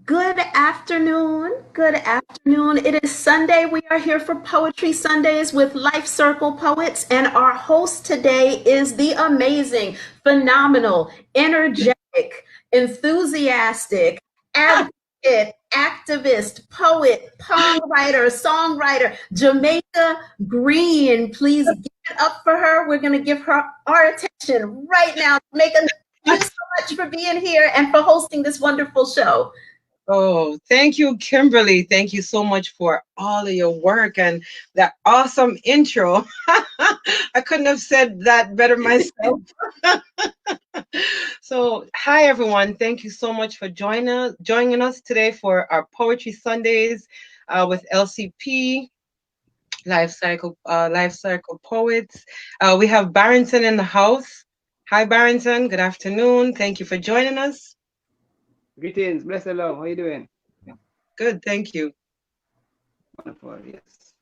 Good afternoon. Good afternoon. It is Sunday. We are here for Poetry Sundays with Life Circle Poets, and our host today is the amazing, phenomenal, energetic, enthusiastic, advocate, activist, poet, poem writer, songwriter, Jamaica Green. Please give it up for her. We're going to give her our attention right now. Jamaica, thank you so much for being here and for hosting this wonderful show. Oh, thank you, Kimberly. Thank you so much for all of your work and that awesome intro. I couldn't have said that better myself. So, hi everyone. Thank you so much for joining us today for our Poetry Sundays with LCP Life Cycle Poets. We have Barrington in the house. Hi, Barrington. Good afternoon. Thank you for joining us. Greetings, blessed love. How you doing? Good. Thank you. Wonderful, yes.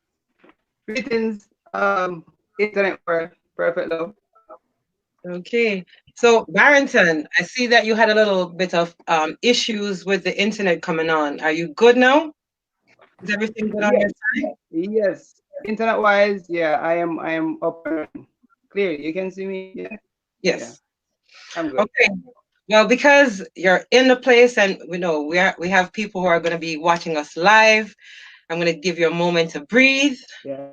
Greetings, internet world, perfect love. Okay. So, Barrington, I see that you had a little bit of issues with the internet coming on. Are you good now? Is everything good on your Yes, side? yes. Internet wise, yeah, I am up and running. Clear. You can see me. Yeah, yeah. Yes. I'm good. Okay. Well, because you're in the place and we know we have people who are going to be watching us live, I'm going to give you a moment to breathe. Yeah.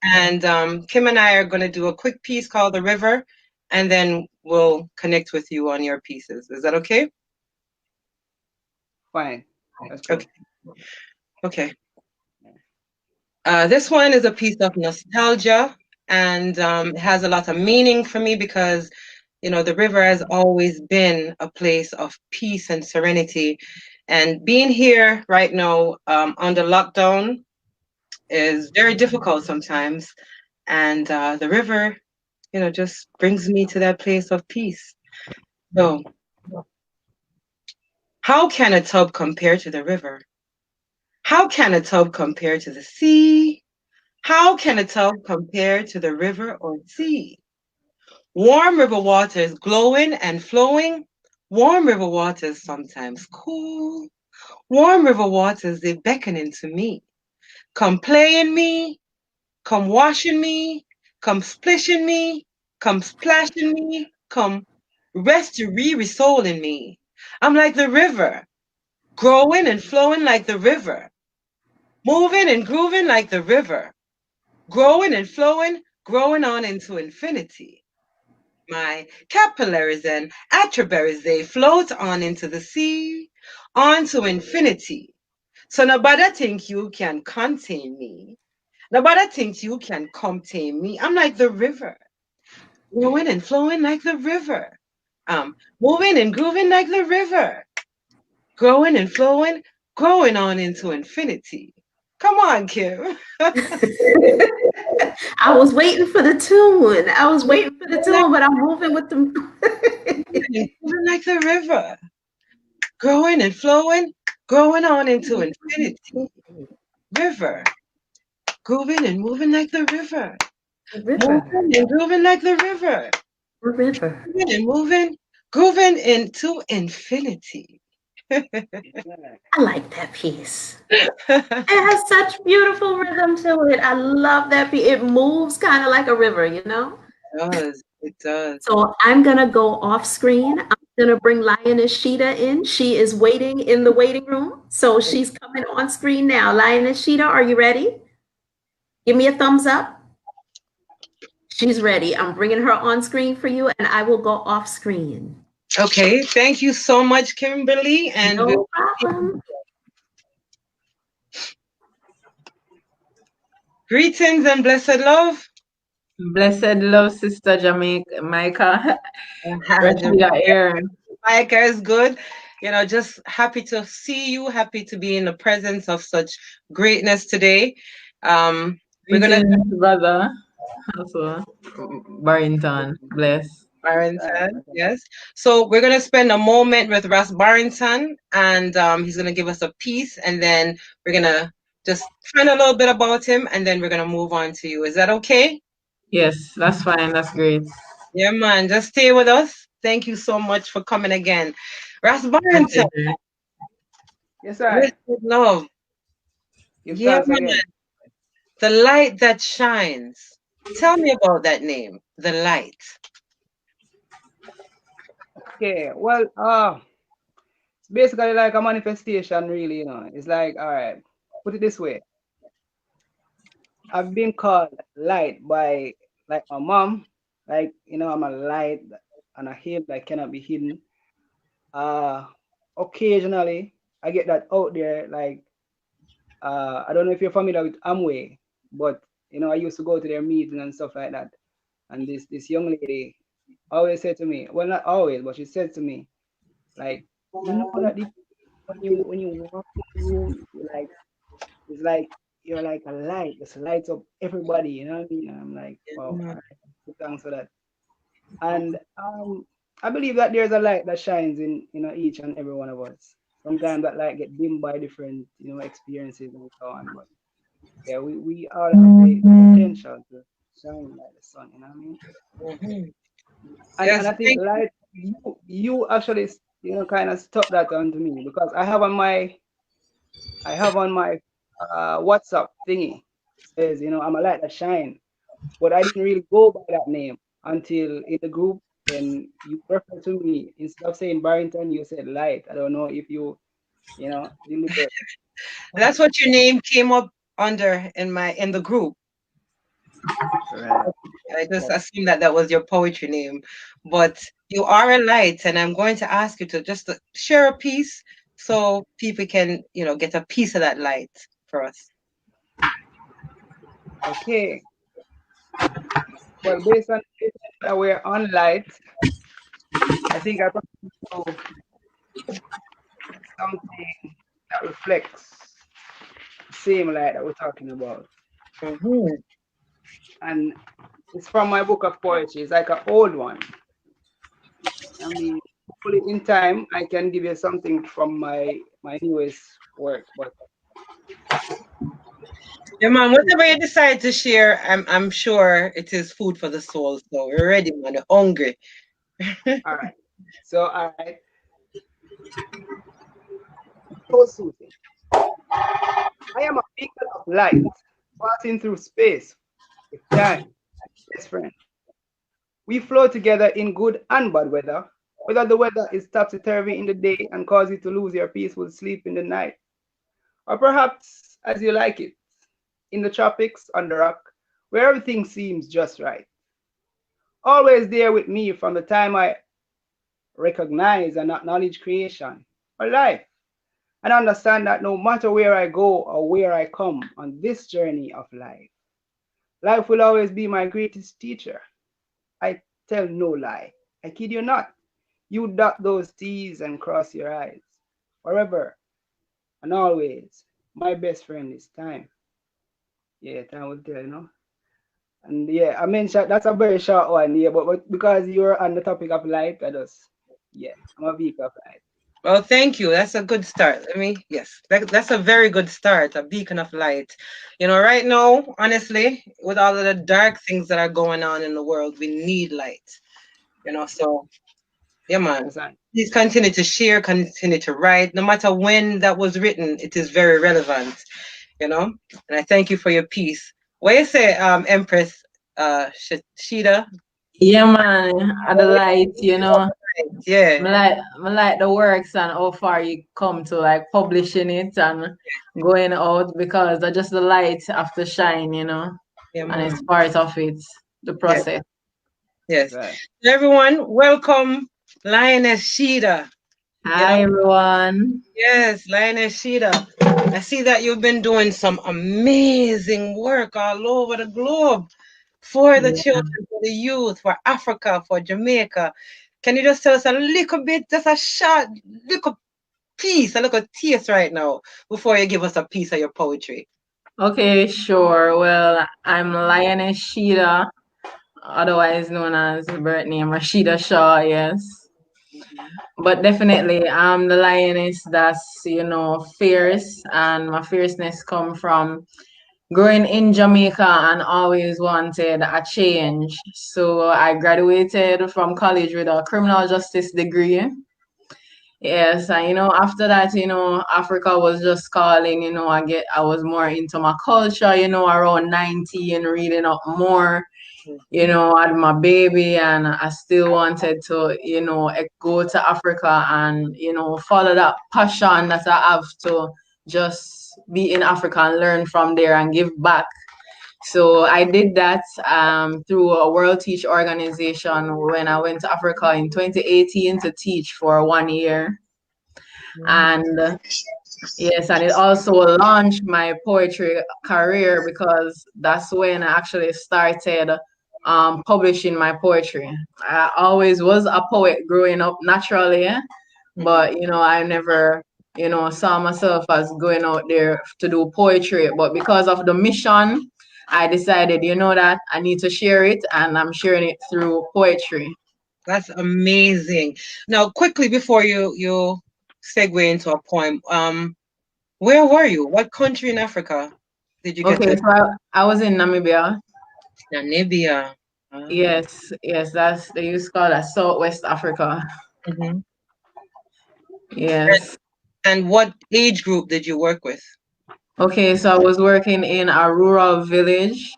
And Kim and I are going to do a quick piece called The River, and then we'll connect with you on your pieces. Is that okay? Fine. That's Okay. cool. Okay. This one is a piece of nostalgia, and it has a lot of meaning for me because, the river has always been a place of peace and serenity. And being here right now under lockdown is very difficult sometimes. And the river, just brings me to that place of peace. So, how can a tub compare to the river? How can a tub compare to the sea? How can a tub compare to the river or sea? Warm river waters glowing and flowing. Warm river waters sometimes cool. Warm river waters, they beckoning to me. Come play in me, come washing me, come splishing me, come splashing me, come rest your weary soul in me. I'm like the river, growing and flowing like the river, moving and grooving like the river, growing and flowing, growing on into infinity. My capillaries and attributaries, they float on into the sea, on to infinity. So nobody think you can contain me. Nobody thinks you can come tame me. I'm like the river, growing and flowing like the river. Moving and grooving like the river, growing and flowing, growing on into infinity. Come on, Kim. I was waiting for the tune. I was waiting for the tune, but I'm moving with them. Moving like the river, growing and flowing, growing on into infinity. River, grooving and moving like the river, River, moving and grooving like the river, river. moving and moving, grooving into infinity. I like that piece. It has such beautiful rhythm to it. I love that piece. It moves kind of like a river, you know? Does. It does. So I'm gonna go off screen. I'm gonna bring Lioness Sheeta in. She is waiting in the waiting room. So she's coming on screen now. Lioness Sheeta, are you ready? Give me a thumbs up. She's ready. I'm bringing her on screen for you, and I will go off screen. Okay, thank you so much, Kimberly. And No we'll problem. greetings and blessed love. Blessed love, Sister Jamaica, Micah. Rashida here. Jamaica is good. Just happy to see you, happy to be in the presence of such greatness today. We're gonna Greetings, brother. Also, Barrington. Bless. Barrington, yes. So we're gonna spend a moment with Russ Barrington, and he's gonna give us a piece, and then we're gonna just find a little bit about him, and then we're gonna move on to you. Is that okay? Yes, that's fine. That's great. Yeah, man. Just stay with us. Thank you so much for coming again, Russ My Barrington. pleasure. Yes, I. Blessed love. Give Yeah, thanks man. again. The light that shines. Tell me about that name, the light. Okay. Well, it's basically like a manifestation, really. It's like, all right, put it this way. I've been called light by like my mom. Like, I'm a light and a hill that cannot be hidden. Uh, Occasionally I get that out there. Like, I don't know if you're familiar with Amway, but I used to go to their meetings and stuff like that. And this young lady always said to me, well, not always, but she said to me, like, that when you walk in the room, it's like you're like a light, just lights up everybody, you know what I mean? And I'm like, wow, all right, thanks for that. And I believe that there's a light that shines in each and every one of us. Sometimes that light get dimmed by different experiences and so on, but yeah, we all have the potential to shine like the sun, you know what I mean? Mhm. And Yes, I think thank you. light, you actually kind of stuck that onto me because I have on my WhatsApp thingy says I'm a light that shine, but I didn't really go by that name until in the group. Then you referred to me instead of saying Barrington, you said light. I don't know if you deliberate. That's what your name came up under in the group. Right. I just assumed that that was your poetry name, but you are a light, and I'm going to ask you to just to share a piece so people can, get a piece of that light for us. Okay. Well, based on that we're on light, I think I probably do something that reflects the same light that we're talking about. Hmm. And it's from my book of poetry. It's like an old one. I mean, hopefully in time I can give you something from my newest work. But Yeah, man, whatever you decide to share, I'm sure it is food for the soul. So we're ready, man. We're hungry. all right. So all right. So soothing. I am a beacon of light passing through space with time, best friend. We flow together in good and bad weather, whether the weather is topsy-turvy in the day and cause you to lose your peaceful sleep in the night, or perhaps as you like it, in the tropics, on the rock, where everything seems just right. Always there with me from the time I recognize and acknowledge creation or life, and understand that no matter where I go or where I come on this journey of life, life will always be my greatest teacher. I tell no lie. I kid you not. You dot those T's and cross your eyes. Forever and always, my best friend is time. Yeah, time will tell. And yeah, I mentioned that's a very short one, yeah, but because you're on the topic of light, yeah, I'm a beacon of light. Well, thank you. That's a good start. Yes, that's a very good start, a beacon of light. Right now, honestly, with all of the dark things that are going on in the world, we need light. So yeah, man. That's right. Please continue to share, continue to write. No matter when that was written, it is very relevant. And I thank you for your piece. What you say, Empress Shida? Yeah, man. At the light, Yeah. I like the works and how far you come to like publishing it and going out because that's just the light after shine. Yeah, And man. it's part of it, the Yes. process. Yes. Right. Everyone, welcome Lioness Shida. You know, Hi, everyone. yes, Lioness Shida. I see that you've been doing some amazing work all over the globe for the Yeah. children, for the youth, for Africa, for Jamaica. Can you just tell us a little bit, just a short, little piece, a little taste right now, before you give us a piece of your poetry? Okay, sure. Well, I'm Lioness Sheeta, otherwise known as birth name Rashida Shaw, yes. But definitely I'm the lioness that's fierce, and my fierceness come from growing in Jamaica and always wanted a change. So I graduated from college with a criminal justice degree. Yes, and after that, Africa was just calling, I was more into my culture, around 19, reading up more, had my baby, and I still wanted to, go to Africa and, follow that passion that I have to just be in Africa and learn from there and give back. So I did that through a World Teach organization when I went to Africa in 2018 to teach for 1 year. And yes, and it also launched my poetry career because that's when I actually started publishing my poetry. I always was a poet growing up naturally, but I never, saw myself as going out there to do poetry. But because of the mission, I decided, that I need to share it, and I'm sharing it through poetry. That's amazing. Now, quickly before you segue into a poem, where were you? What country in Africa did you get Okay, to? so I was in Namibia. Namibia. Yes, yes, they used to call that Southwest Africa. Mhm. Yes. And what age group did you work with? Okay, so I was working in a rural village.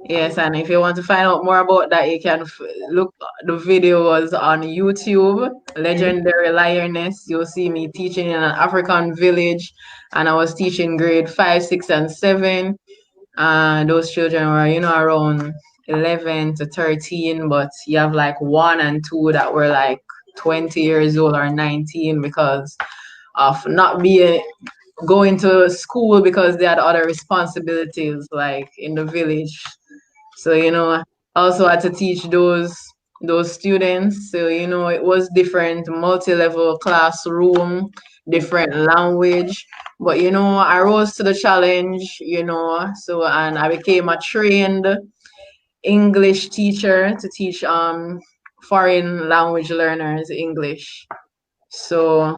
Yes, and if you want to find out more about that, you can look the videos on YouTube. Mhm. Legendary Lioness. You'll see me teaching in an African village, and I was teaching grade 5, 6, and 7. Those children were, around 11 to 13, but you have like 1 and 2 that were like 20 years old or 19 because of not being going to school because they had other responsibilities like in the village. So, also had to teach those students. So, it was different, multi-level classroom, different language. But I rose to the challenge, so and I became a trained English teacher to teach foreign language learners English. So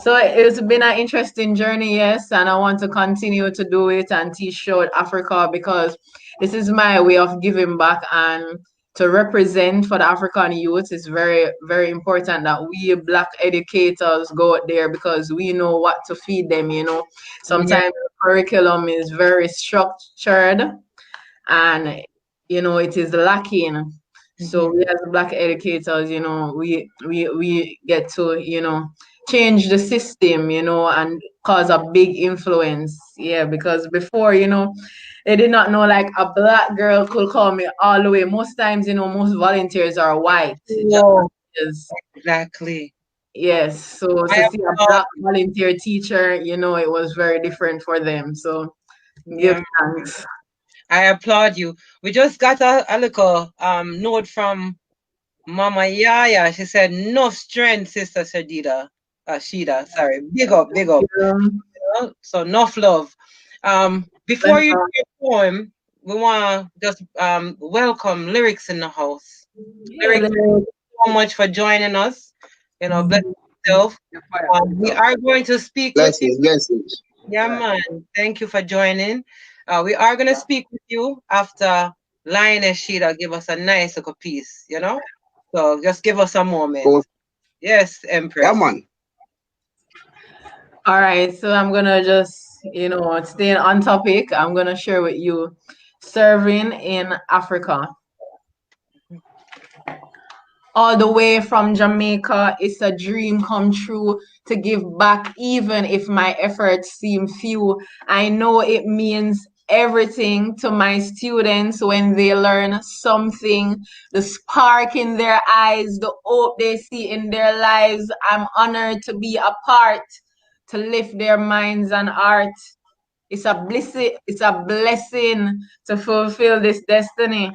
it's been an interesting journey, yes, and I want to continue to do it and teach South Africa because this is my way of giving back and to represent for the African youth. Is very, very important that we Black educators go out there because we know what to feed them, Yeah. Sometimes the curriculum is very structured and it is lacking. So Mhm. we as Black educators, we get to change the system, and cause a big influence. Yeah, because before, they did not know like a Black girl could call me all the way. Most times, most volunteers are white. Just Whoa, as exactly. yes. So I to see a applaud Black volunteer teacher, it was very different for them. So give yeah, thanks. I applaud you. We just got a little note from Mama Yaya. She said, "No strength, Sister Shida, sorry. Big up, big up. Um, So enough love. Before you do your poem, we want to just welcome Lyrics in the house. yeah, Lyrics, so much for joining us. Bless Mhm. yourself. The fire We put are going to speak with you. Blessings, blessings. Yeah, Right. man. Thank you for joining. We are going to speak with you after Lioness Sheeta give us a nice little piece. So just give us a moment. Cool. Yes, Yeah, Empress. man. All right, so I'm gonna just, staying on topic. I'm gonna share with you serving in Africa. All the way from Jamaica, it's a dream come true to give back, even if my efforts seem few. I know it means everything to my students when they learn something, the spark in their eyes, the hope they see in their lives. I'm honored to be a part, to lift their minds and heart. It's a blessing to fulfill this destiny.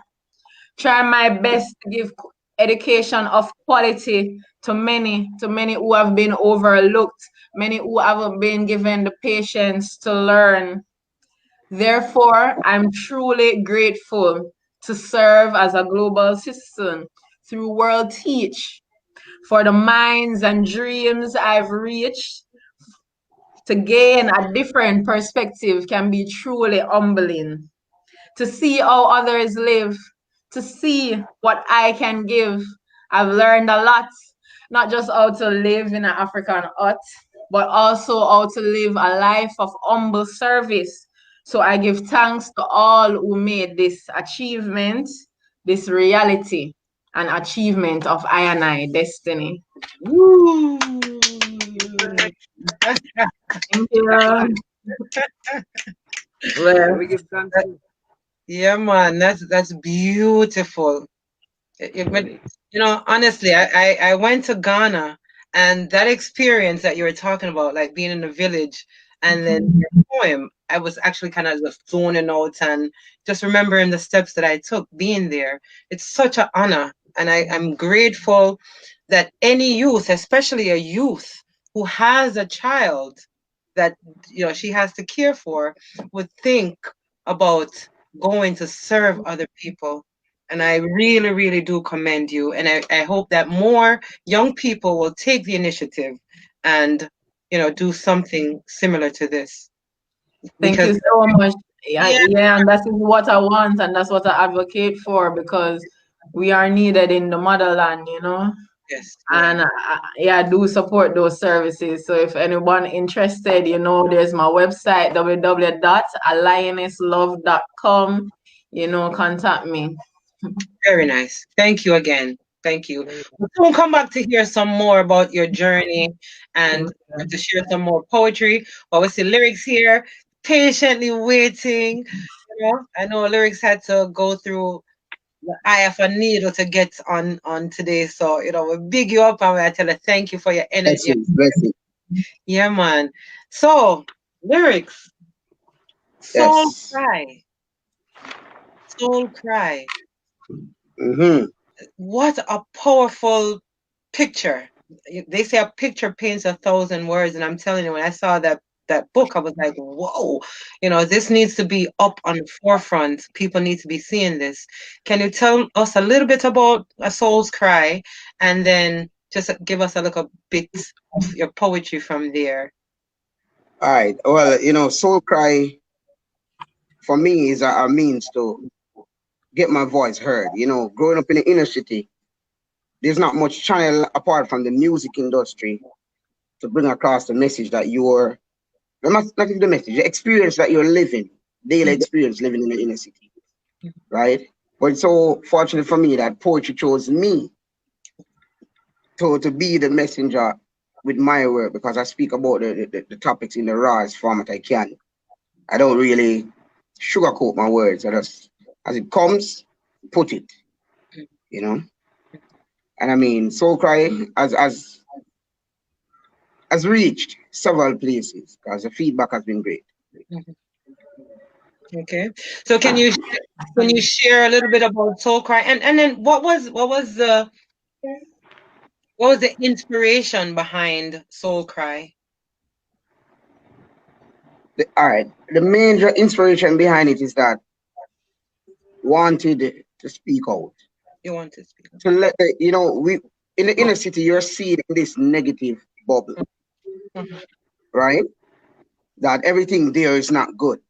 Try my best to give education of quality to many who have been overlooked, many who haven't been given the patience to learn. Therefore, I'm truly grateful to serve as a global citizen through World Teach for the minds and dreams I've reached. To gain a different perspective can be truly humbling. To see how others live, to see what I can give. I've learned a lot. not just how to live in an African hut, but also how to live a life of humble service. So I give thanks to all who made this achievement, this reality, and achievement of I and I destiny. Woo! Thank you. Well, We give thanks to Yeah, man, that's beautiful. really. Honestly, I went to Ghana, and that experience that you were talking about, like being in the village, and then your poem, I was actually kind of just zoning out and just remembering the steps that I took being there. It's such an honor, and I'm grateful that any youth, especially a youth who has a child that she has to care for, would think about going to serve other people. And I really, really do commend you. And I hope that more young people will take the initiative and, do something similar to this. thank you Because, so much. Yeah, yeah, yeah, and that is what I want, and that's what I advocate for because we are needed in the motherland, yes, yeah. And yeah, I do support those services. So if anyone interested, there's my website www.alliancelove.com. Contact me. Very nice. Thank you again. Thank you. We'll soon come back to hear some more about your journey and to share some more poetry. But we see lyrics here, patiently waiting. I know lyrics had to go through the eye of a needle to get on today. So, we big you up and I tell you thank you for your energy. Blessings, blessings. Yeah, man. So, lyrics, soul Yes. cry, soul cry. Mm-hmm. What a powerful picture. They say a picture paints 1,000 words, and I'm telling you, when I saw that book, I was like, whoa, this needs to be up on the forefront. People need to be seeing this. Can you tell us a little bit about A Soul's Cry, and then just give us a little bit of your poetry from there? All right. Well, soul cry for me is a means to get my voice heard. Growing up in the inner city, there's not much channel apart from the music industry to bring across the message that you're not even the message, the experience that you're living, daily experience living in the inner city, right? But it's so fortunate for me that poetry chose me to be the messenger with my work because I speak about the topics in the rawest format I can. I don't really sugarcoat my words. I just, as it comes, put it, you know. And I mean, Soul Cry has reached several places because the feedback has been great. Mhm. Okay. So can you share a little bit about Soul Cry, and then what was the inspiration behind Soul Cry? All right, the major inspiration behind it is that wanted to speak out, You want to speak? to let we in the inner city you're seeing this negative bubble, Mhm. right? That everything there is not good,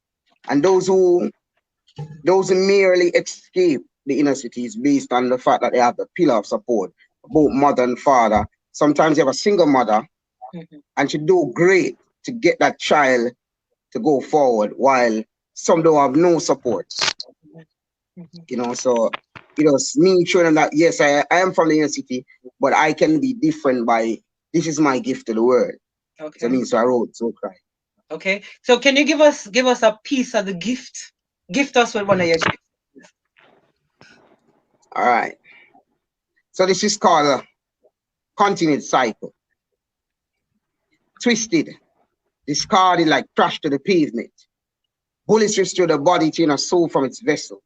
and those who merely escape the inner cities based on the fact that they have the pillar of support, both mother and father. Sometimes you have a single mother Mhm. and she do great to get that child to go forward, while some don't have no support. Mhm. So me showing them that yes, I am from the inner city, but I can be different by this is my gift to the world. Okay. So I wrote So Cry. Okay. So can you give us a piece of the gift? Gift us with one of your gifts. All right. So this is called a continued cycle. Twisted, discarded like trash to the pavement. Bullets restore the body to a soul from its vessel.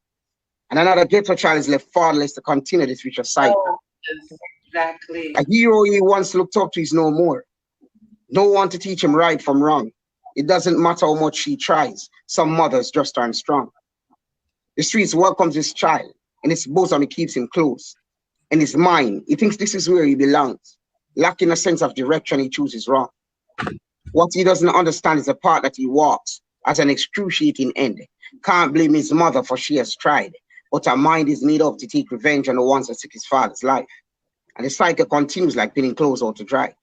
And another ghetto child is left fatherless to continue this vicious cycle. Oh, yes, exactly. A hero he once looked up to is no more. No one to teach him right from wrong. It doesn't matter how much he tries. Some mothers just aren't strong. The streets welcomes his child. In its bosom, it keeps him close. In his mind, he thinks this is where he belongs. Lacking a sense of direction, he chooses wrong. What he doesn't understand is the part that he walks as an excruciating end. Can't blame his mother for she has tried, but her mind is made up to take revenge on the ones that took his father's life. And the cycle continues like pinning clothes out to dry.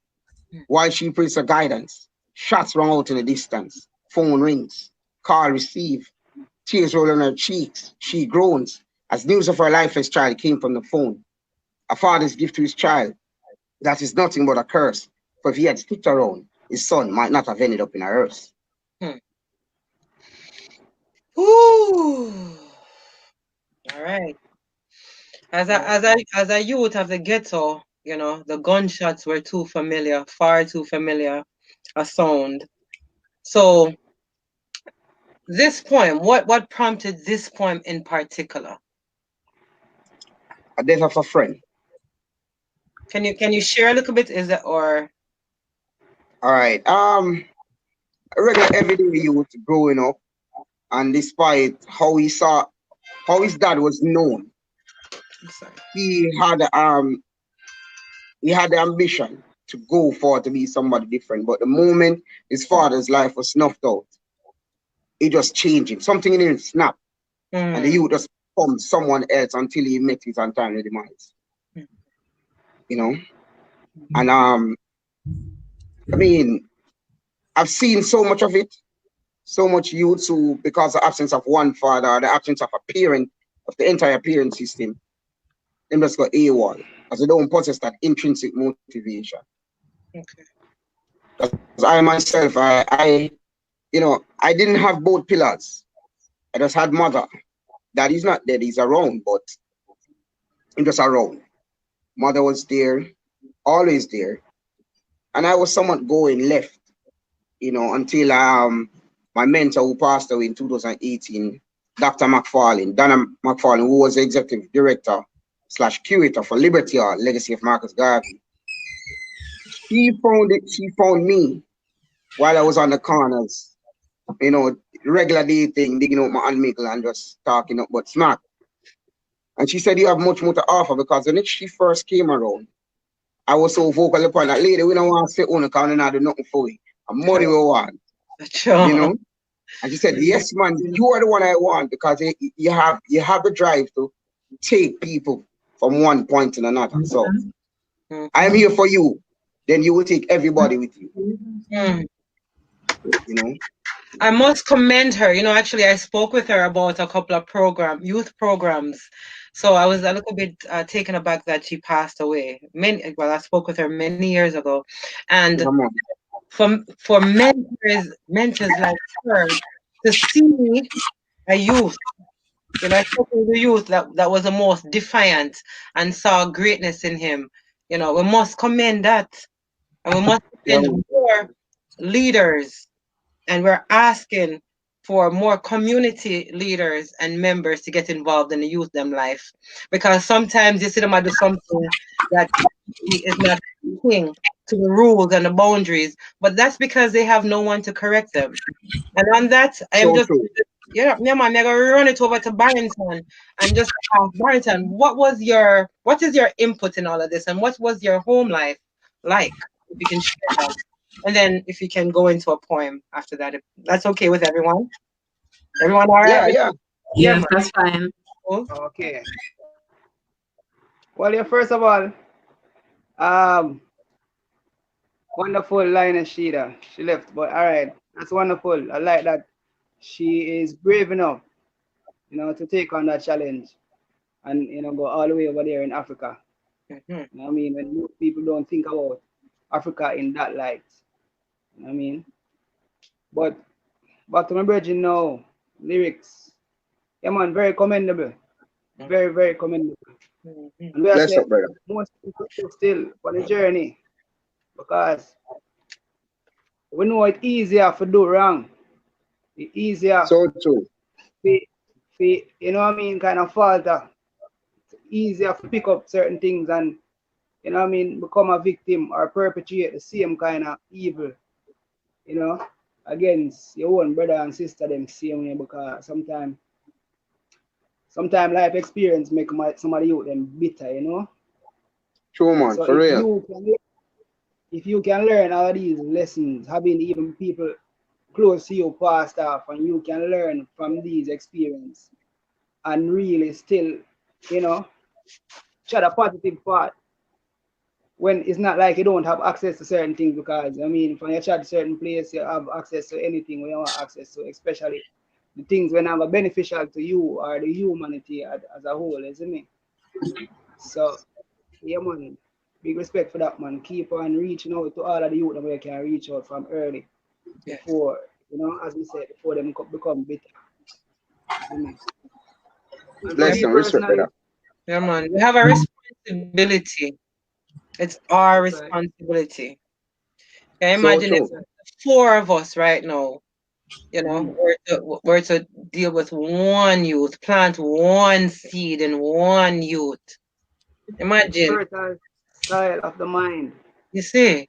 While she prays for guidance, shots rung out in the distance. Phone rings, call received, tears roll on her cheeks. She groans as news of her lifeless child came from the phone. A father's gift to his child. That is nothing but a curse. For if he had sticked around, his son might not have ended up in a hearse. Ooh. All right. As a youth of the ghetto, you know, the gunshots were too familiar, far too familiar a sound. So this poem, what prompted this poem in particular? A death of a friend. Can you share a little bit? Is it or All right. A regular everyday youth growing up, and despite how his dad was known, I'm sorry. he had the ambition to go for to be somebody different. But the moment his father's life was snuffed out, it just changed him. Something in him snapped, and the youth just become someone else until he met his untimely demise. You know, and I mean, I've seen so much of it, so much youth who, because of the absence of one father, or the absence of a parent, of the entire parent system, they just got AWOL, because they don't possess that intrinsic motivation. Okay. Because I myself, I didn't have both pillars. I just had mother. Daddy's not dead, he's around, but he's just around. Mother was there, always there. And I was somewhat going left, until my mentor who passed away in 2018, Dr. Donna McFarlane, who was the executive director / curator for Liberty Art, Legacy of Marcus Garvey. She found me while I was on the corners, regular day thing, digging out my unmickle and just talking up but smack. And she said, you have much more to offer, because when she first came around, I was so vocal upon that lady, we don't want to sit on the corner and do nothing for you. And money we want. Sure. And she said, yes, man, you are the one I want, because you have the drive to take people from one point to another. So I'm here for you. Then you will take everybody with you. I must commend her. Actually, I spoke with her about a couple of youth programs. So I was a little bit taken aback that she passed away. I spoke with her many years ago, and for mentors like her to see a youth, I spoke with the youth that was the most defiant and saw greatness in him. We must commend that, and we must commend more leaders. And we're asking for more community leaders and members to get involved in the youth them life, because sometimes you see them do something that is not fitting to the rules and the boundaries, but that's because they have no one to correct them. And on that, I am just man, I'm gonna run it over to Barrington and just ask Barrington, what is your input in all of this, and what was your home life like? If you can share that. And then if you can go into a poem after that, if that's okay with everyone. Everyone all right? Yeah. Yes, that's fine. Okay. Well, yeah, first of all, wonderful Lioness Sheeta. She left, but all right, that's wonderful. I like that she is brave enough, to take on that challenge and go all the way over there in Africa. You know what I mean? When most people don't think about Africa in that light. You know what I mean? But back to my brethren now, lyrics. Yeah, man, very commendable. Very, very commendable. And we are Bless saying up, brother. most people still on the journey, because we know it's easier to do wrong. It's easier So true. you know what I mean, kind of falter. It's easier to pick up certain things and, become a victim or perpetuate the same kind of evil, against your own brother and sister them same way, because sometimes life experience make somebody youth them bitter. True, man, So for real. if you can learn all these lessons, having even people close to you passed off, and you can learn from these experiences and really still, try the positive part, when it's not like you don't have access to certain things, because I mean, from your chat to certain place, you have access to anything when you want access to, especially the things when are beneficial to you or the humanity as a whole, isn't it? So yeah, man, big respect for that, man. Keep on reaching out to all of the youth that we can reach out from early Yes. before, as we said, before them become bitter. You me? And for me Listen, respect for personally, that. Yeah, man. We have a responsibility. It's our that's right. responsibility. Can you So imagine if That's true. right. four of us right now, Mm. were to deal with one youth, plant one seed in one youth. The Imagine, fertile soil of the mind. you see,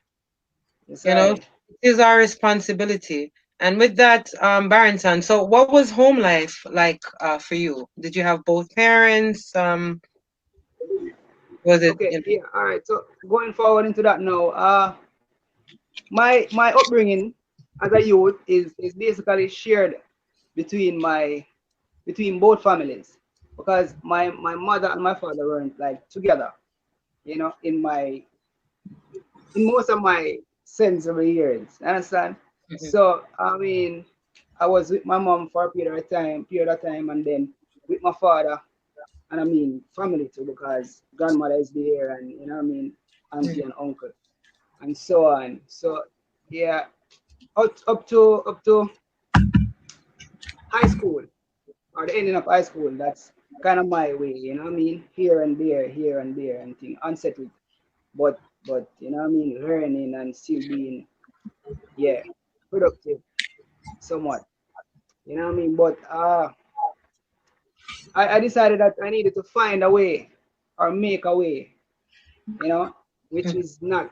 Yes, you know, I. it is our responsibility. And with that, Barrington, so what was home life like for you? Did you have both parents? Was it, Okay, yeah, all right. So going forward into that now, my upbringing as a youth is basically shared between both families, because my mother and my father weren't like together, in most of my sensory years. Understand? Mhm, So I mean, I was with my mom for a period of time, and then with my father, and I mean family too, because grandmother is there, and I mean auntie mhm, and uncle, and so on. So yeah, up to high school, or the ending of high school. That's kind of my way, what I mean? Here and there, and thing unsettled, but what I mean, learning and still being, yeah, productive somewhat, what I mean. But I decided that I needed to find a way or make a way, which mhm. is not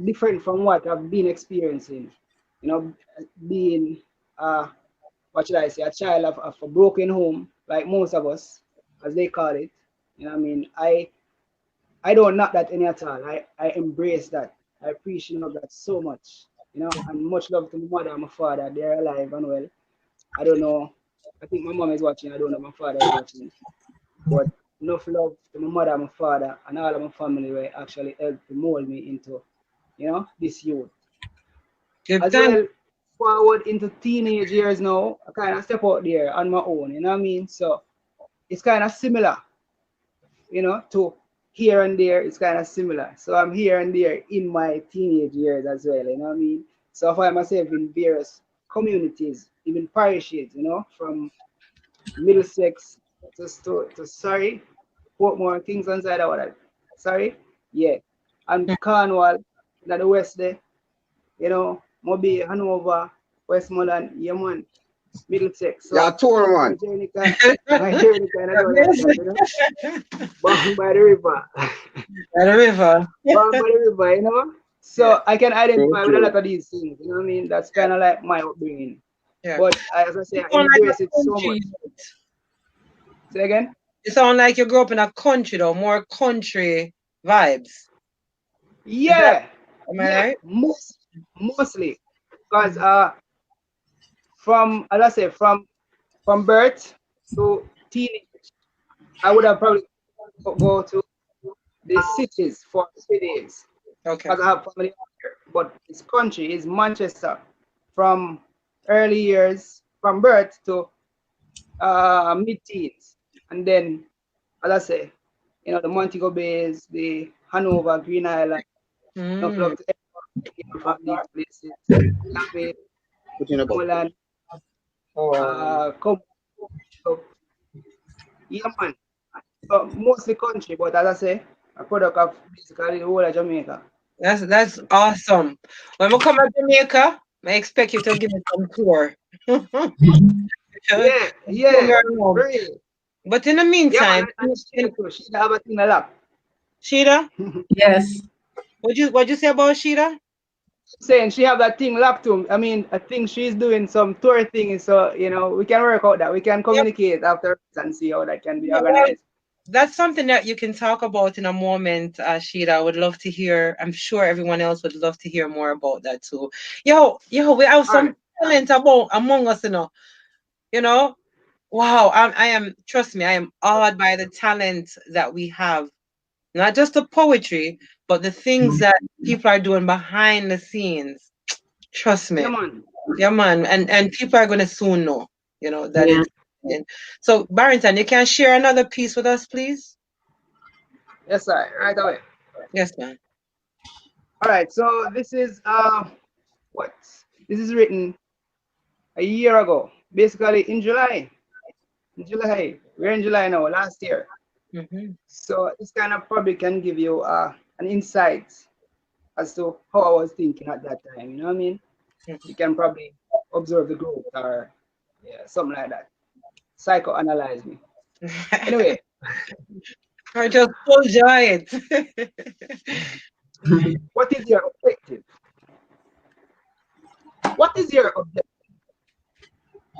different from what I've been experiencing, being what should I say, a child of a broken home, like most of us, as they call it. I mean, I don't knock that any at all. I embrace that. I appreciate that so much, and much love to my mother and my father. They're alive and well. I don't know. I think my mom is watching. I don't know if my father is watching. But enough love to my mother and my father and all of my family were actually helped to mold me into, this youth. Give As thanks. well, forward into teenage years now, I kind of step out there on my own, you know what I mean? So it's kind of similar, to here and there. It's kind of similar. So I'm here and there in my teenage years as well, you know what I mean? So I find myself in various communities, even parishes, from Middlesex to sorry, Portmore, things inside of that. Sorry, yeah. And Cornwall, in the west there, Mobile, Hanover, Westmoreland, yeah man, Middlesex. Yeah, So tour my man. journey kind of like that, bound by the river. By the river. Bound by the river, Yeah, So I can True, identify with a true. lot of these things, you know what I mean? That's yeah, kind of like my upbringing. yeah. But as I say, You I sound like embrace it a so much. country. Say again? You sound like you grew up in a country though, more country vibes. Is that, Yeah, am I yeah, right? mostly. Because Mhm, from, as I say, from birth to teenage, I would have probably go to the cities for 3 days, okay. because I have family here. But this country is Manchester, from early years, from birth to mid-teens, and then, as I say, the Montego Bays, the Hanover, Green Island, enough Mm, love to everyone from these places. Yabe, Put in a box. Molan, come up. Yeah, man. Mostly country, but as I say, a product of basically the whole of Jamaica. that's awesome. When we come to Jamaica, I expect you to give me some tour. Yeah, Tour me yeah, around. real. But in the Yeah, man, meantime, and Sheila too. Sheila have a thing a lot. Sheeta, Yes. what'd you say about Sheeta? Saying she have that thing locked to. I mean, I think she's doing some tour thing, so we can work out that. We can Yeah, communicate after and see how that can be yeah, well, organized. that's something that you can talk about in a moment, Sheeta. I would love to hear. I'm sure everyone else would love to hear more about that too. Yo, we have All right. some talent about among us, you know. You know, wow, I am. Trust me, I am awed by the talent that we have. Not just the poetry, but the things that people are doing behind the scenes, trust Yeah, me. man. Yeah, man. And people are gonna soon know, that Yeah. it's in. So Barrington, you can share another piece with us, please? Yes, sir. Right away. Yes, man. All right. So this is what? This is written a year ago, basically in July. In July, we're in July now, last year. Mm-hmm. So this kind of probably can give you an insight as to how I was thinking at that time. You know what I mean? You can probably observe the growth or yeah, something like that. Psychoanalyze me. Anyway, Or just enjoy it. what is your objective? What is your objective?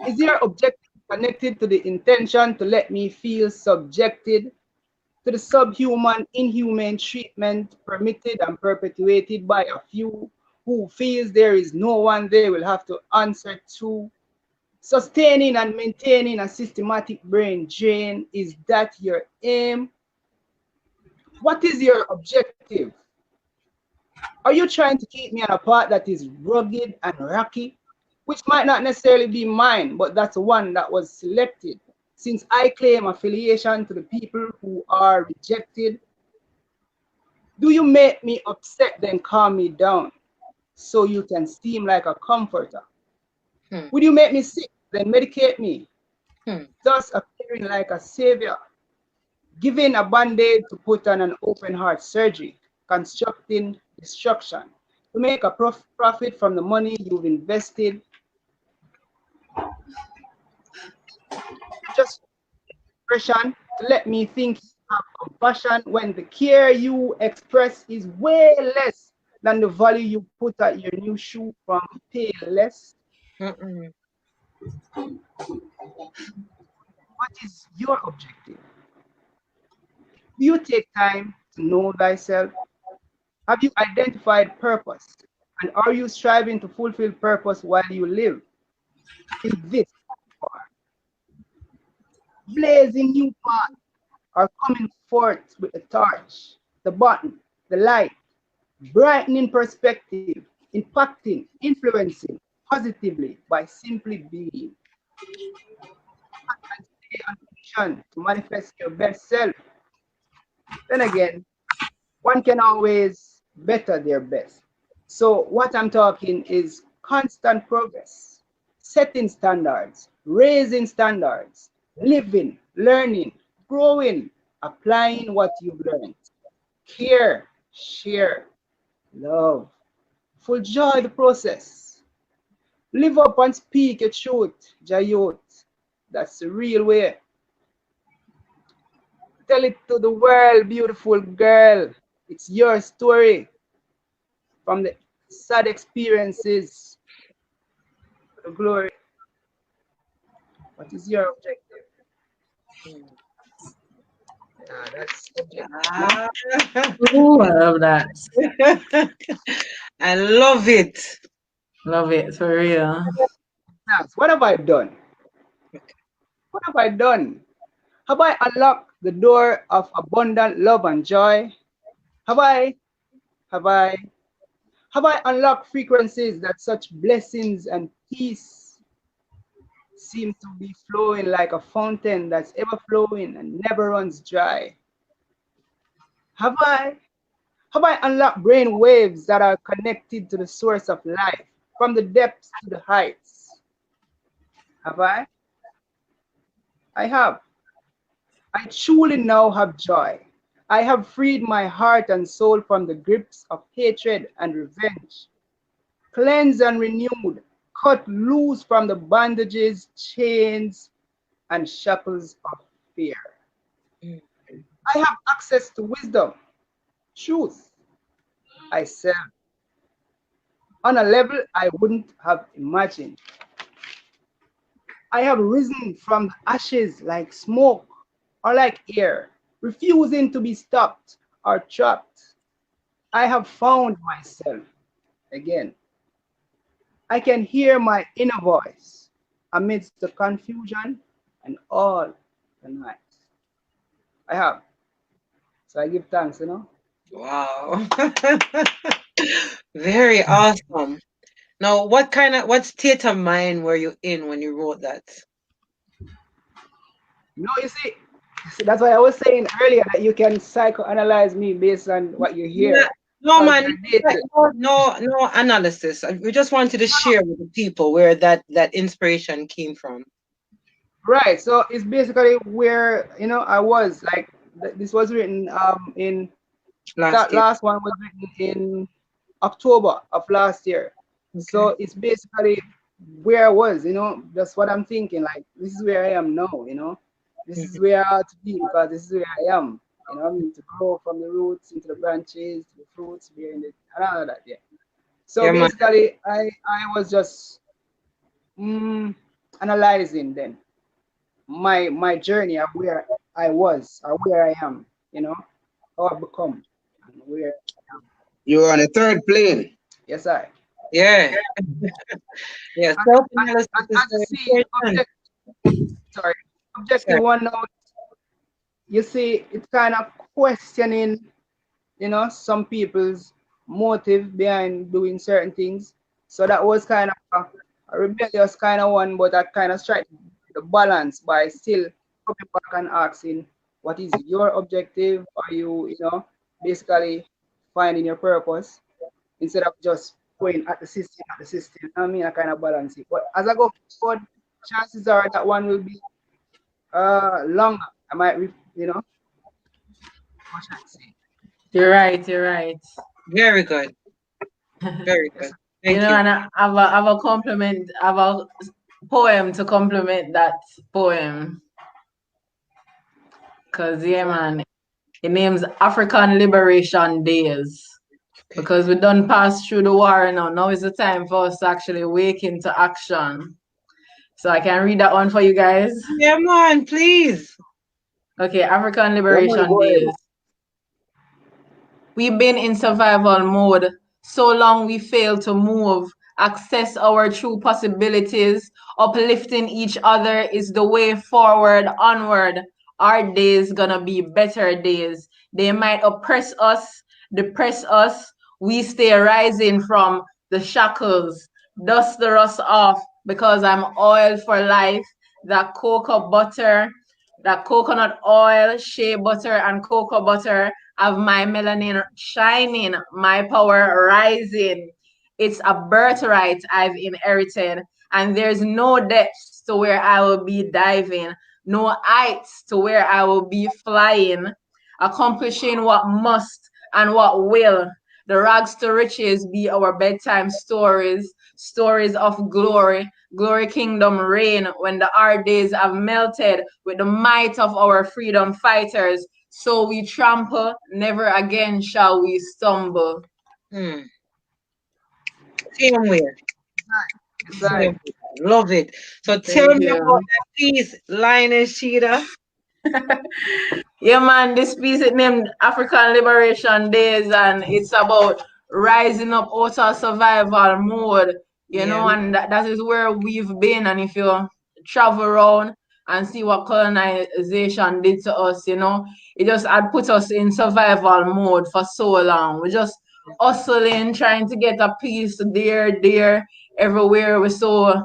Is your objective connected to the intention to let me feel subjected to the subhuman, inhumane treatment permitted and perpetuated by a few who feels there is no one they will have to answer to? Sustaining and maintaining a systematic brain drain, is that your aim? What is your objective? Are you trying to keep me on a path that is rugged and rocky, which might not necessarily be mine, but that's one that was selected since I claim affiliation to the people who are rejected? Do you make me upset, then calm me down so you can seem like a comforter? Hmm. Would you make me sick, then medicate me, Hmm. thus appearing like a savior? Giving a band-aid to put on an open heart surgery, constructing destruction to make a profit from the money you've invested. Just expression to let me think you have compassion when the care you express is way less than the value you put at your new shoe from Payless. Mm-mm. What is your objective? Do you take time to know thyself? Have you identified purpose? And are you striving to fulfill purpose while you live in this part? Blazing new path are coming forth with the torch, the button, the light, brightening perspective, impacting, influencing positively by simply being. And stay on mission to manifest your best self. Then again, one can always better their best. So what I'm talking is constant progress, setting standards, raising standards, living, learning, growing, applying what you've learned. Care, share, love. Full joy the process. Live up and speak your truth, Jayot. That's the real way. Tell it to the world, beautiful girl. It's your story from the sad experiences to the glory. What is your objective? Yeah, that's objective, no? Ah. Ooh, I love that. I love it. Love it for real. Now, what have I done? What have I done? Have I unlocked the door of abundant love and joy? Have I? Have I? Have I unlocked frequencies that such blessings and peace seem to be flowing like a fountain that's ever flowing and never runs dry? Have I? Have I unlocked brain waves that are connected to the source of life from the depths to the heights? Have I? I have. I truly now have joy. I have freed my heart and soul from the grips of hatred and revenge, cleansed and renewed, cut loose from the bandages, chains, and shackles of fear. Mm. I have access to wisdom, truth, I serve on a level I wouldn't have imagined. I have risen from the ashes like smoke or like air, refusing to be stopped or trapped. I have found myself again. I can hear my inner voice amidst the confusion and all the night. I have. So I give thanks, Wow. Very awesome. Now, what state of mind were you in when you wrote that? No, you see, that's why I was saying earlier that you can psychoanalyze me based on what you Yeah. hear. No, Because man, you're native. no analysis. We just wanted to share with the people where that inspiration came from Right. So it's basically where, I was like this was written in last that year. last one was written in October of last year. Okay. So it's basically where I was, that's what I'm thinking. Like, this is where I am now, this is Mhm. where I ought to be because this is where I am, I mean, to grow from the roots into the branches, to the fruits, bearing it, and all of that, yeah. So Yeah, man. basically, I was just analyzing then my journey of where I was or where I am, how I've become and where I am. You're on a third plane. Yes, I. Yeah. Yeah. Self-analysis And is as you very see, important. sorry, objective Sorry. one now, you see, it's kind of questioning, some people's motive behind doing certain things. So that was kind of a rebellious kind of one, but I kind of strike the balance by still coming back and asking, what is your objective? Are you, basically finding your purpose instead of just going at the system, at the system? I mean, I kind of balance it. But as I go forward, chances are that one will be longer. I might, what should I say? You're right, you're right. Very good. Very Yes, good. sir. Thank you. And I have a compliment, I have a poem to complement that poem. Cause yeah, man, it name's African Liberation Days. Okay. Because we done pass through the war now. Now is the time for us to actually wake into action. So I can read that one for you guys. Yeah, man. Please. Okay, African Yeah, man, Liberation go ahead. Days. We've been in survival mode so long we fail to move, access our true possibilities. Uplifting each other is the way forward, onward. Our days gonna be better days. They might oppress us, depress us. We stay rising from the shackles. Dust the rust off because I'm oil for life. That cocoa butter, that coconut oil, shea butter, and cocoa butter have my melanin shining, my power rising. It's a birthright I've inherited, and there's no depths to where I will be diving, no heights to where I will be flying, accomplishing what must and what will. The rags to riches be our bedtime stories, stories of glory, glory kingdom reign when the hard days have melted with the might of our freedom fighters. So we trample, never again shall we stumble. Hmm. Same way. Yes, Same I. way. Love it. So tell Thank me about you. that piece, Lioness Sheeta. Yeah, man, this piece is named African Liberation Days, and it's about rising up out of survival mode, Yeah. and that is where we've been. And if you travel around and see what colonization did to us, it just had put us in survival mode for so long. We just hustling, trying to get a piece there, everywhere. We're so,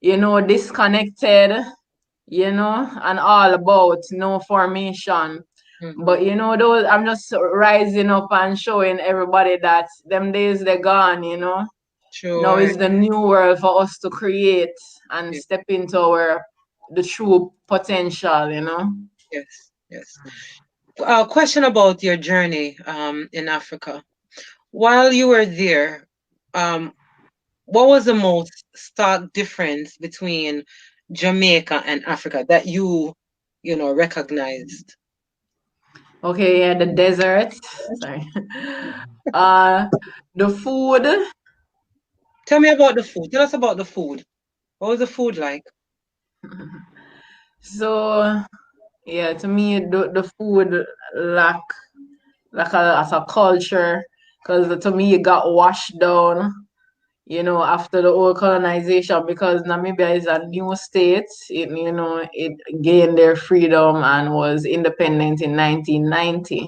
disconnected, and all about no formation. Mhm. But those I'm just rising up and showing everybody that them days they're gone. Now Sure. is the new world for us to create and Yeah. step into our the true potential. Yes. Yes. Question about your journey in Africa. While you were there, um, what was the most stark difference between Jamaica and Africa that you recognized? Okay, yeah, the desert. Sorry. Uh the food. Tell me about the food. Tell us about the food. What was the food like? So yeah, to me the food lack like as a culture, because to me it got washed down, after the whole colonization, because Namibia is a new state. It gained their freedom and was independent in 1990.